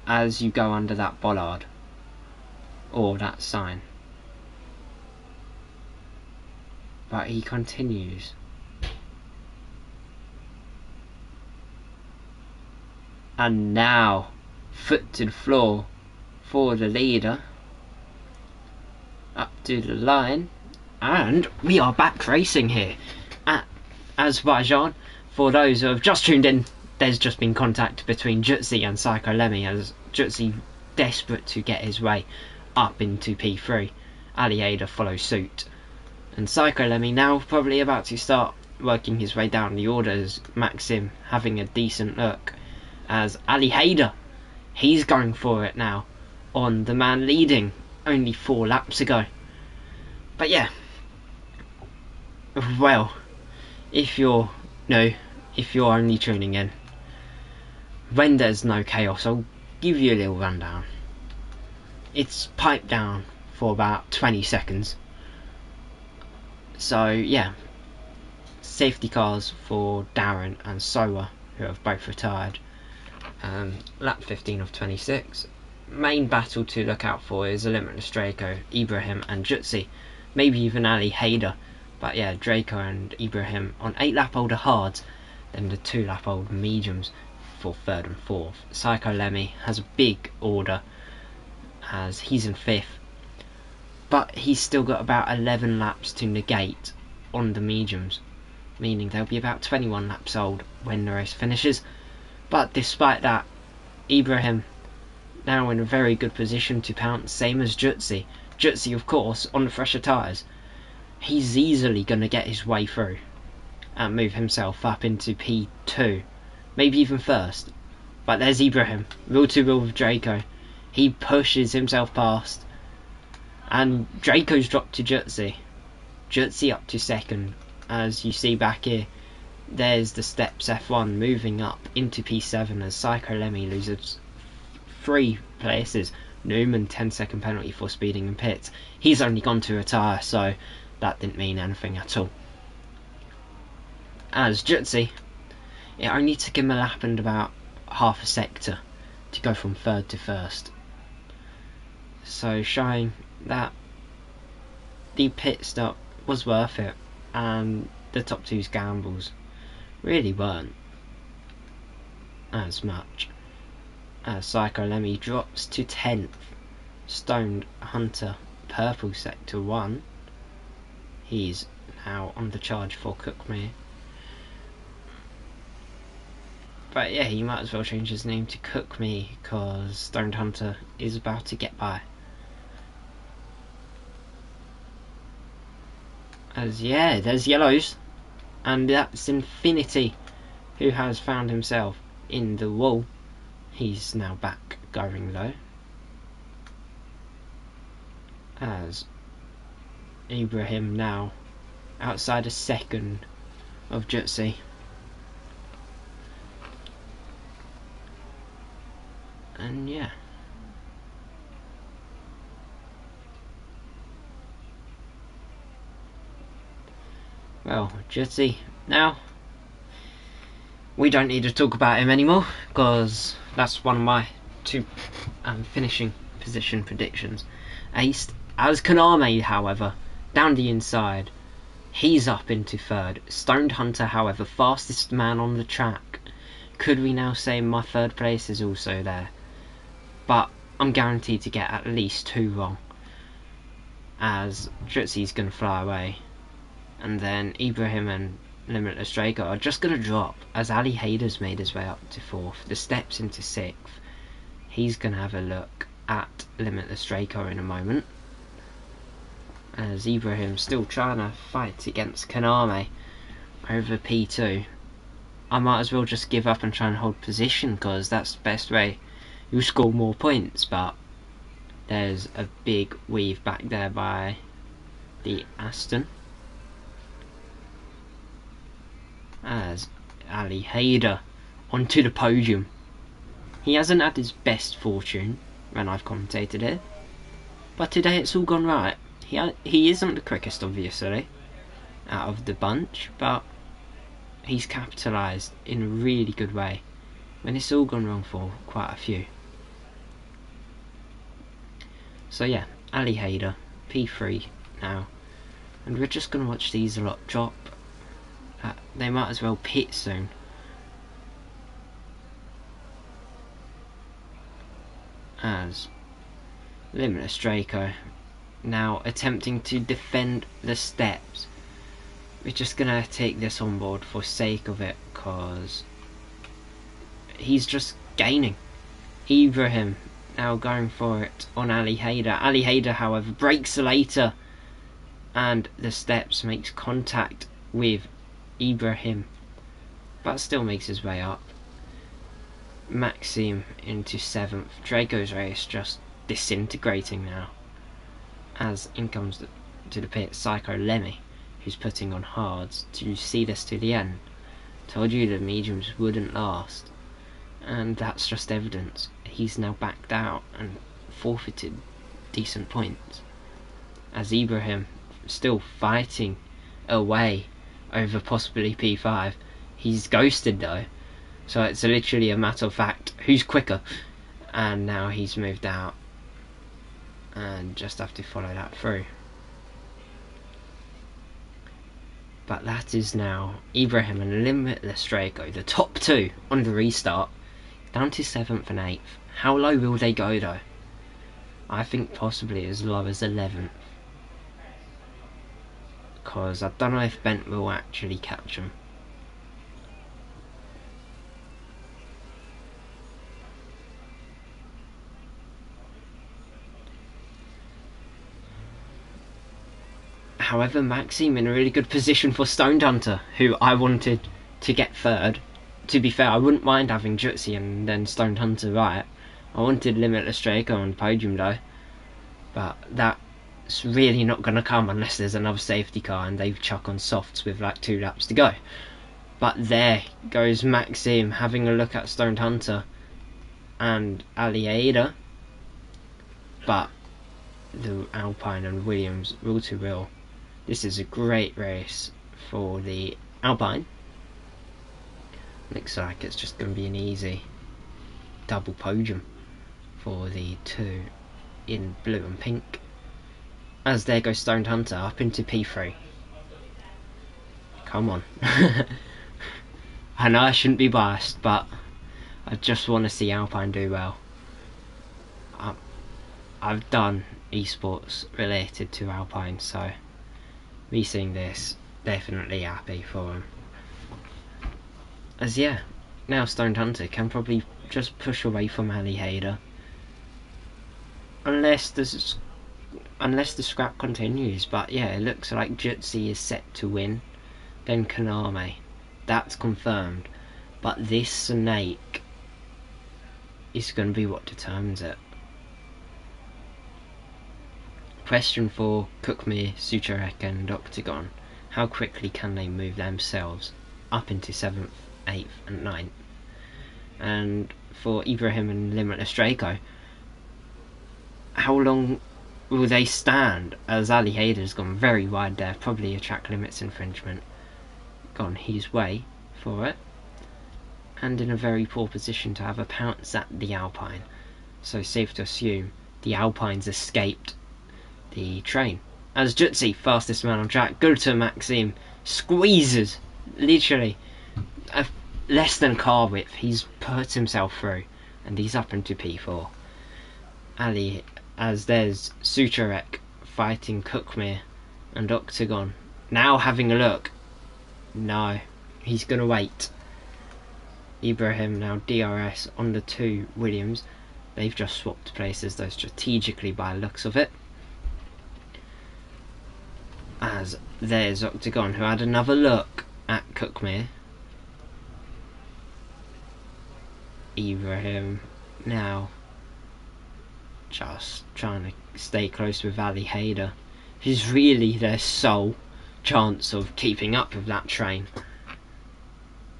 as you go under that bollard, or that sign. But he continues. And now, foot to the floor for the leader. Up to the line. And we are back racing here at Azerbaijan. For those who have just tuned in, there's just been contact between Jutsi and Psycho Lemmy, as Jutsi desperate to get his way up into P3. Ali Haider follows suit. And Psycho Lemmy now probably about to start working his way down the orders. Maxim having a decent look, as Ali Haider, he's going for it now on the man leading only 4 laps ago. But yeah, well, if you're only tuning in, when there's no chaos, I'll give you a little rundown. It's piped down for about 20 seconds. So yeah, safety cars for Darren and Soa, who have both retired. Lap 15 of 26. Main battle to look out for is Limitless Draco, Ibrahim and Jutsi. Maybe even Ali Haider. But yeah, Draco and Ibrahim on 8 lap older hards, then the 2 lap old mediums for 3rd and 4th. Psycho Lemmy has a big order as he's in 5th. But he's still got about 11 laps to negate on the mediums, meaning they'll be about 21 laps old when the race finishes. But despite that, Ibrahim now in a very good position to pounce, same as Jutsi. Jutsi, of course, on the fresher tyres. He's easily going to get his way through and move himself up into P2, maybe even first. But there's Ibrahim, wheel to wheel with Draco. He pushes himself past, and Draco's dropped to Jutsi. Jutsi up to 2nd, as you see back here. There's the steps F1 moving up into P7 as Psycho Lemmy loses 3 places. Newman 10-second penalty for speeding in pits. He's only gone to retire, so that didn't mean anything at all. As Jutsi, it only took him a lap and about half a sector to go from 3rd to 1st. So showing that the pit stop was worth it, and the top 2's gambles really weren't as much. As Psycho Lemmy drops to 10th. Stoned Hunter, purple sector 1. He's now on the charge for Cookmere. But yeah, he might as well change his name to Cookmere, because Stoned Hunter is about to get by. As yeah, there's yellows, and that's Infinity, who has found himself in the wall. He's now back going low, as Ibrahim now outside a 2nd of Jutsi. And yeah, well, Jutsi now, we don't need to talk about him anymore, because that's one of my 2 finishing position predictions. Aced. As Konami, however, down the inside, he's up into 3rd. Stoned Hunter, however, fastest man on the track. Could we now say my 3rd place is also there? But I'm guaranteed to get at least 2 wrong, as Jutsi's going to fly away. And then Ibrahim and Limitless Draco are just going to drop, as Ali Haider's made his way up to 4th. The steps into 6th. He's going to have a look at Limitless Draco in a moment, as Ibrahim's still trying to fight against Konami over P2. I might as well just give up and try and hold position, because that's the best way you score more points. But there's a big weave back there by the Aston, as Ali Haider onto the podium. He hasn't had his best fortune when I've commentated it, but today it's all gone right. He isn't the quickest, obviously, out of the bunch, but he's capitalised in a really good way when it's all gone wrong for quite a few. So yeah, Ali Hader, P3 now, and we're just going to watch these a lot drop. They might as well pit soon. As Limitless Draco now attempting to defend the steps. We're just gonna take this on board for sake of it, cause he's just gaining. Ibrahim now going for it on Ali Hader. Ali Hader, however, breaks later, and the steps makes contact with Ibrahim, but still makes his way up. Maxime into 7th. Draco's race just disintegrating now, as in comes to the pit Psycho Lemmy, who's putting on hards to see this to the end. Told you the mediums wouldn't last, and that's just evidence. He's now backed out and forfeited decent points, as Ibrahim still fighting away over possibly P5. He's ghosted though, so it's literally a matter of fact who's quicker, and now he's moved out and just have to follow that through. But that is now Ibrahim and Limitless Draco, the top two on the restart, down to 7th and 8th. How low will they go though? I think possibly as low as 11th, because I don't know if Bent will actually catch them. However, Maxime in a really good position for Stoned Hunter, who I wanted to get 3rd. To be fair, I wouldn't mind having Jutsi and then Stoned Hunter right. I wanted Limitless Draco on the podium though, but that's really not going to come unless there's another safety car and they chuck on softs with like 2 laps to go. But there goes Maxime having a look at Stoned Hunter and Ali Hader, but the Alpine and Williams will to will. This is a great race for the Alpine. Looks like it's just going to be an easy double podium for the 2 in blue and pink. As there goes Stoned Hunter up into P3. Come on. I know I shouldn't be biased, but I just want to see Alpine do well. I've done esports related to Alpine, so me seeing this, definitely happy for him. As yeah, now Stoned Hunter can probably just push away from Ali Hader, unless the scrap continues. But yeah, it looks like Jutsi is set to win, then Kaname, that's confirmed, but this Snake is going to be what determines it. Question for Cookmere, Sucharek and Octagon: how quickly can they move themselves up into 7th, 8th and 9th? And for Ibrahim and Limitless Draco, how long will they stand, as Ali Hader's gone very wide there, probably a track limits infringement, gone his way for it, and in a very poor position to have a pounce at the Alpine. So safe to assume the Alpines escaped the train, as Jutsi, fastest man on track, good to Maxime, squeezes literally less than car width. He's put himself through and he's up into P4. Ali, as there's Sucharek fighting Cookmere and Octagon, now having a look. No, he's gonna wait. Ibrahim now DRS on the 2 Williams. They've just swapped places though, strategically by the looks of it. As there's Octagon, who had another look at Cookmere. Ibrahim now just trying to stay close with Ali Hader, who's really their sole chance of keeping up with that train,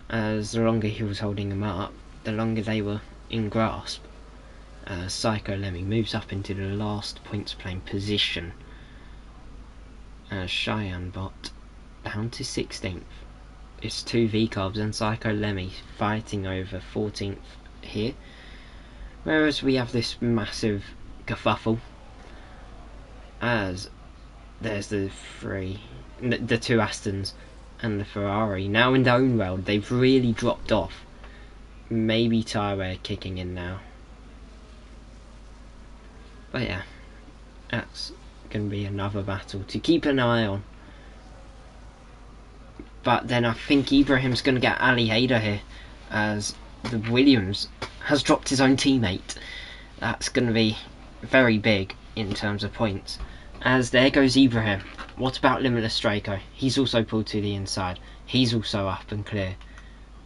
as the longer he was holding them up, the longer they were in grasp. Psycho Lemmy moves up into the last points playing position. Cheyenne Bot down to 16th. It's 2 V-Carbs and Psycho Lemmy fighting over 14th here, whereas we have this massive kerfuffle as there's the two Astons and the Ferrari now in their own world. They've really dropped off. Maybe tyre wear kicking in now, but yeah, that's going to be another battle to keep an eye on. But then I think Ibrahim's going to get Ali Haider here, as the Williams has dropped his own teammate. That's going to be very big in terms of points, as there goes Ibrahim. What about Limitless Draco? He's also pulled to the inside. He's also up and clear,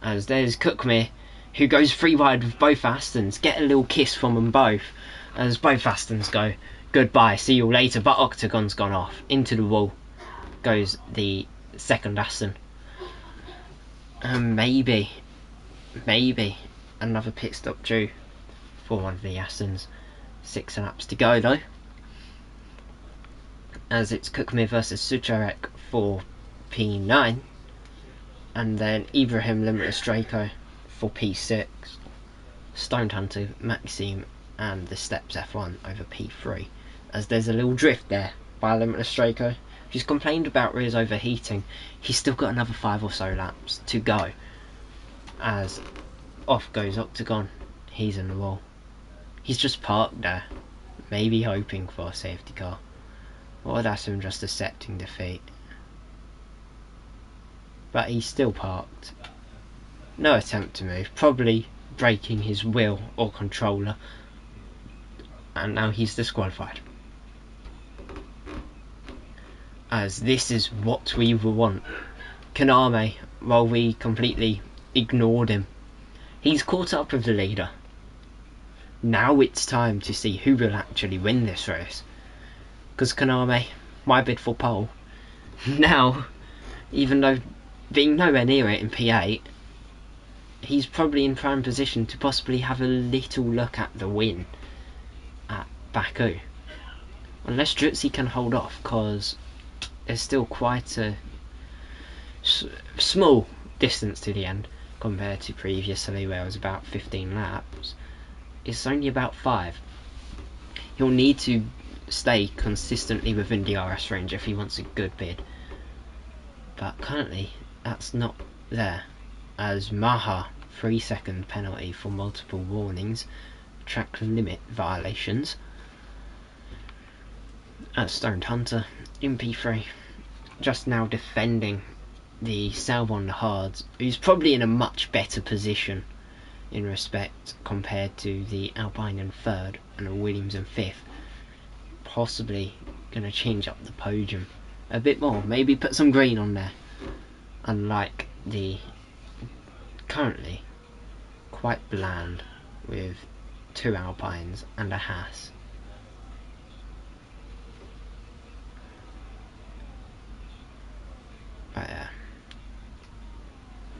as there's Cookmere, who goes 3 wide with both Astons. Get a little kiss from them both, as both Astons go goodbye, see you later. But Octagon's gone off. Into the wall goes the second Aston. And maybe another pit stop due for one of the Astons. 6 laps to go though, as it's Cookmere versus Sucharek for P9, and then Ibrahim Limitless Draco for P6, Stoned Hunter, Maxime and the Steps F1 over P3, as there's a little drift there by Limitless Draco. He's complained about rears overheating. He's still got another 5 or so laps to go, as off goes Octagon. He's in the wall. He's just parked there, maybe hoping for a safety car, or that's him just accepting defeat. But he's still parked. No attempt to move, probably breaking his wheel or controller, and now he's disqualified. As this is what we want. Kaname, while we completely ignored him, he's caught up with the leader. Now it's time to see who will actually win this race, because Kaname, my bid for pole, now, even though being nowhere near it in P8, he's probably in prime position to possibly have a little look at the win at Baku, unless Jutsi can hold off, because there's still quite a small distance to the end compared to previously, where it was about 15 laps. It's only about 5. He'll need to stay consistently within the RS range if he wants a good bid, but currently that's not there, as Maha 3-second penalty for multiple warnings, track limit violations, as Stoned Hunter in P3, just now defending the Salve on the hards, who's probably in a much better position in respect compared to the Alpine in 3rd and the Williams in 5th. Possibly going to change up the podium a bit more, maybe put some green on there, unlike the currently quite bland with 2 Alpines and a Haas. But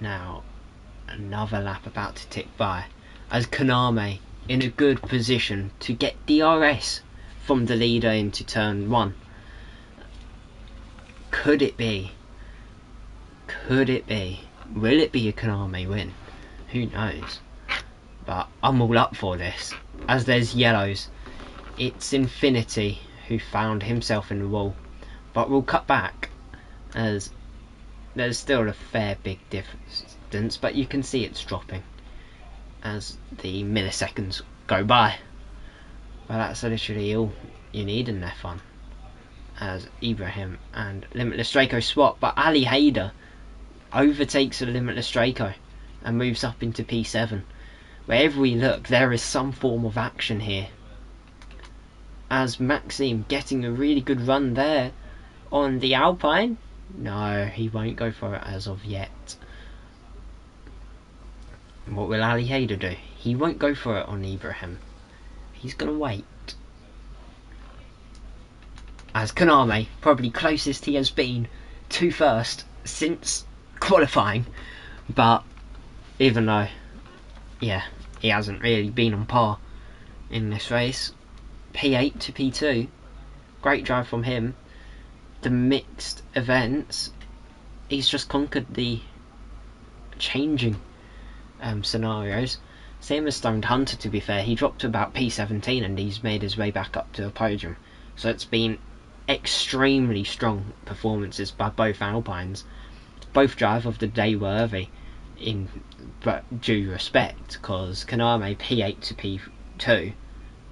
now another lap about to tick by, as Kaname in a good position to get DRS from the leader into turn 1. Could it be? Will it be a Kaname win? Who knows? But I'm all up for this, as there's yellows. It's Infinity who found himself in the wall, but we'll cut back, as there's still a fair big distance, but you can see it's dropping as the milliseconds go by. Well, that's literally all you need in F1, as Ibrahim and Limitless Draco swap, but Ali Haider overtakes a Limitless Draco and moves up into P7. Wherever we look, there is some form of action here, as Maxime getting a really good run there on the Alpine. No, he won't go for it as of yet. What will Ali Haider do? He won't go for it on Ibrahim. He's going to wait. As Kaname, probably closest he has been to first since qualifying, but even though, yeah, he hasn't really been on par in this race. P8 to P2, great drive from him. The mixed events, he's just conquered the changing scenarios. Same as Stoned Hunter, to be fair. He dropped to about P17 and he's made his way back up to the podium. So it's been extremely strong performances by both Alpines. Both drive of the day worthy in due respect, because Kaname P8 to P2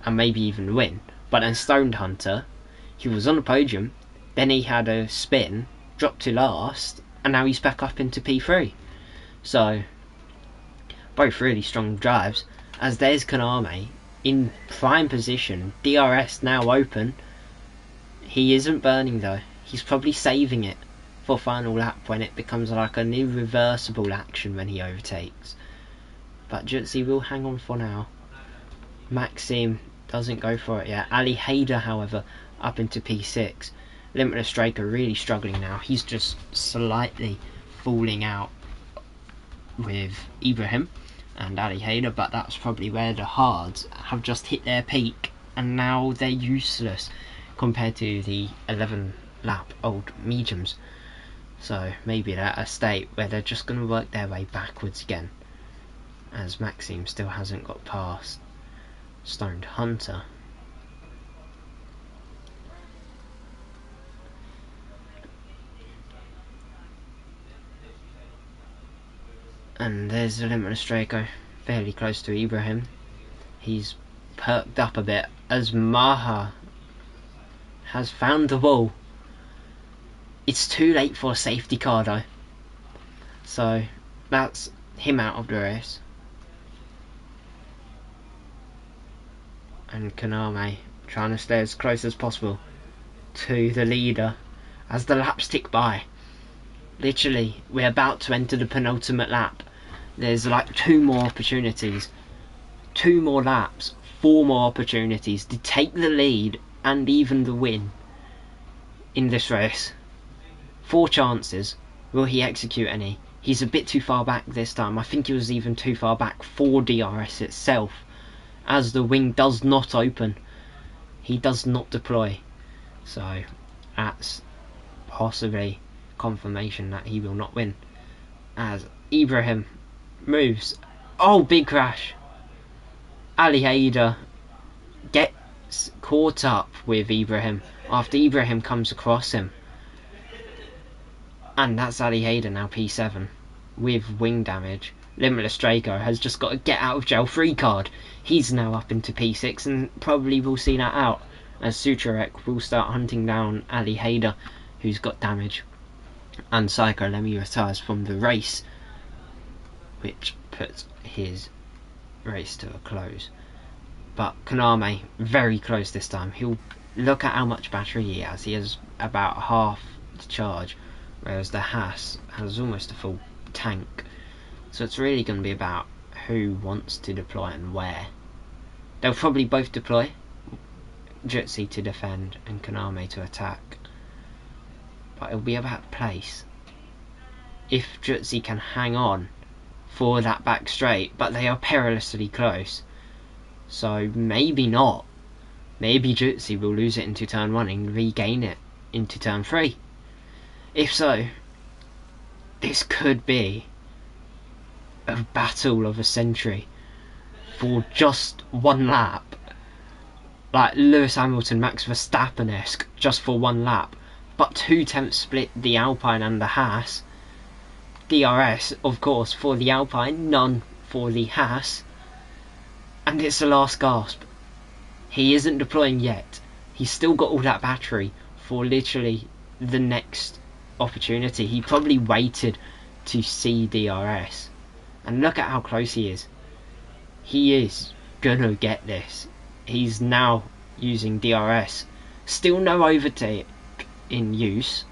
and maybe even win. But then Stone Hunter, he was on the podium, then he had a spin, dropped to last, and now he's back up into P3. So both really strong drives. As there's Kaname in prime position, DRS now open. He isn't burning though. He's probably saving it for final lap when it becomes like an irreversible action when he overtakes. But Jutsi will hang on for now. Maxim doesn't go for it yet. Ali Haider, however, up into P6. Limitless Straker really struggling now. He's just slightly falling out with Ibrahim and Ali Haider, but that's probably where the hards have just hit their peak and now they're useless compared to the 11 lap old mediums. So maybe they're at a state where they're just going to work their way backwards again, as Maxime still hasn't got past Stoned Hunter. And there's the Limitless Draco, fairly close to Ibrahim. He's perked up a bit as Maha has found the wall. It's too late for a safety car though, so that's him out of the race. And Kaname trying to stay as close as possible to the leader as the laps tick by. Literally, we're about to enter the penultimate lap. There's like 2 more opportunities, 2 more laps, 4 more opportunities to take the lead and even the win in this race. 4 chances. Will he execute any? He's a bit too far back this time. I think he was even too far back for DRS itself, as the wing does not open. He does not deploy. So that's possibly confirmation that he will not win, as Ibrahim moves. Oh, big crash. Ali Haider gets caught up with Ibrahim after Ibrahim comes across him, and that's Ali Haider now P7 with wing damage. Limitless Draco has just got a get out of jail free card. He's now up into P6 and probably will see that out, as Sucharek will start hunting down Ali Haider, who's got damage. And Psycho Lemmy retires from the race, which puts his race to a close. But Kaname very close this time. He'll look at how much battery he has. He has about half the charge, whereas the Haas has almost a full tank. So it's really going to be about who wants to deploy and where. They'll probably both deploy, Jutsi to defend and Kaname to attack. But it'll be about place. If Jutsi can hang on for that back straight, but they are perilously close. So maybe not. Maybe Jutsi will lose it into turn 1 and regain it into turn 3. If so, this could be a battle of a century for just 1 lap. Like Lewis Hamilton, Max Verstappen-esque, just for 1 lap. But 2/10 split the Alpine and the Haas. DRS, of course, for the Alpine, none for the Haas. And it's the last gasp. He isn't deploying yet. He's still got all that battery for literally the next opportunity. He probably waited to see DRS. And look at how close he is. He is gonna get this. He's now using DRS. Still no overtake in use.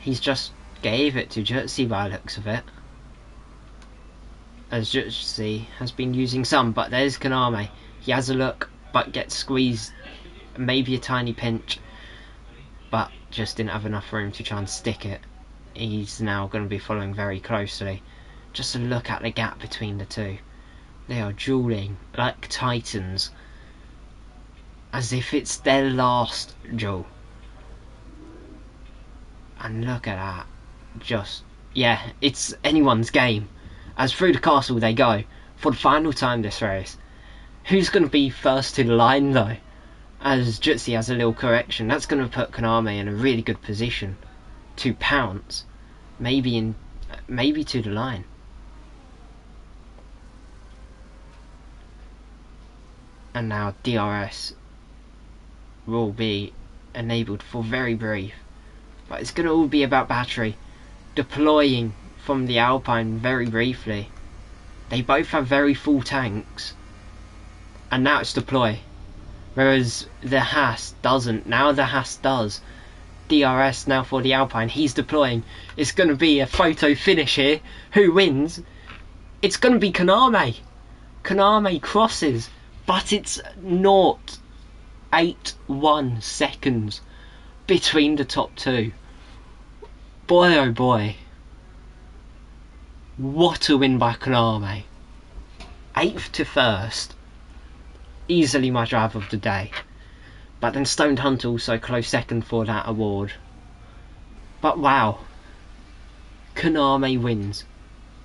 He's just gave it to Jutsi by the looks of it, as Jutsi has been using some. But there's Kaname. He has a look but gets squeezed, maybe a tiny pinch, but just didn't have enough room to try and stick it. He's now going to be following very closely. Just a look at the gap between the two. They are dueling like titans, as if it's their last duel. And look at that. Just, yeah, it's anyone's game, as through the castle they go for the final time this race. Who's going to be first to the line though? as Jutsi has a little correction. That's going to put Konami in a really good position to pounce, maybe to the line. And now DRS will be enabled for very brief, but it's going to all be about battery deploying from the Alpine very briefly. They both have very full tanks, and now it's deploy, whereas the Haas doesn't. Now the Haas does. DRS now for the Alpine, he's deploying. It's going to be a photo finish here. Who wins? It's going to be Konami. Konami crosses, but it's 0.81 seconds between the top two. Boy oh boy, what a win by Konami. 8th to 1st, easily my drive of the day. But then Stoned Hunter also close second for that award. But wow, Konami wins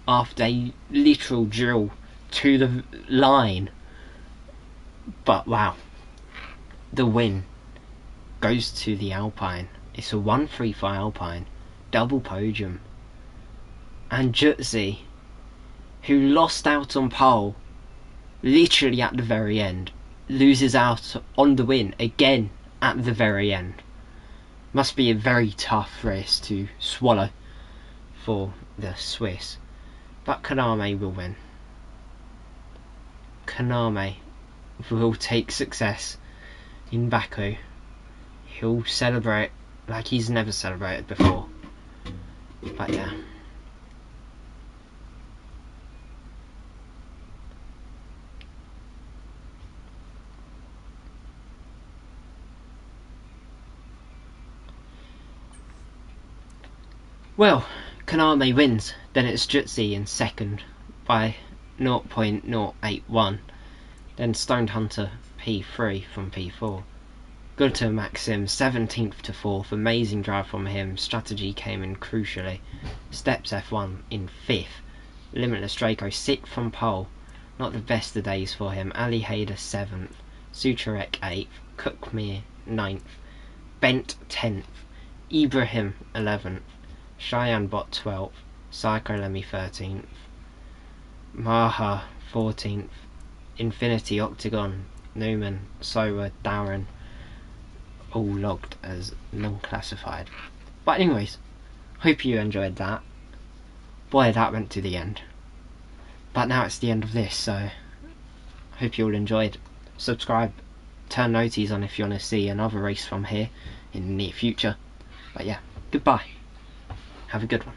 after a literal drill to the line. But wow, the win goes to the Alpine. It's a 1-3 for Alpine, double podium. And Jutsi, who lost out on pole literally at the very end, loses out on the win again at the very end. Must be a very tough race to swallow for the Swiss. But Konami will win. Konami will take success in Baku. He'll celebrate like he's never celebrated before. But yeah. Well, Konami wins, then it's Jutsi in second by 0.081, then Stoned Hunter P3 from P4. Gunter Maxim 17th to 4th, amazing drive from him, strategy came in crucially. Steps F1 in 5th, Limitless Draco 6th from pole, not the best of days for him. Ali Hayder 7th, Sucharek 8th, Cookmere 9th, Bent 10th, Ibrahim 11th, Cheyenne Bot 12th, Psycho Lemmy 13th, Maha 14th, Infinity Octagon, Newman, Sowa, Darren, all logged as non-classified. But anyways, hope you enjoyed that. Boy, that went to the end. But now it's the end of this, so hope you all enjoyed. Subscribe, turn noties on if you want to see another race from here in the near future. But yeah, goodbye. Have a good one.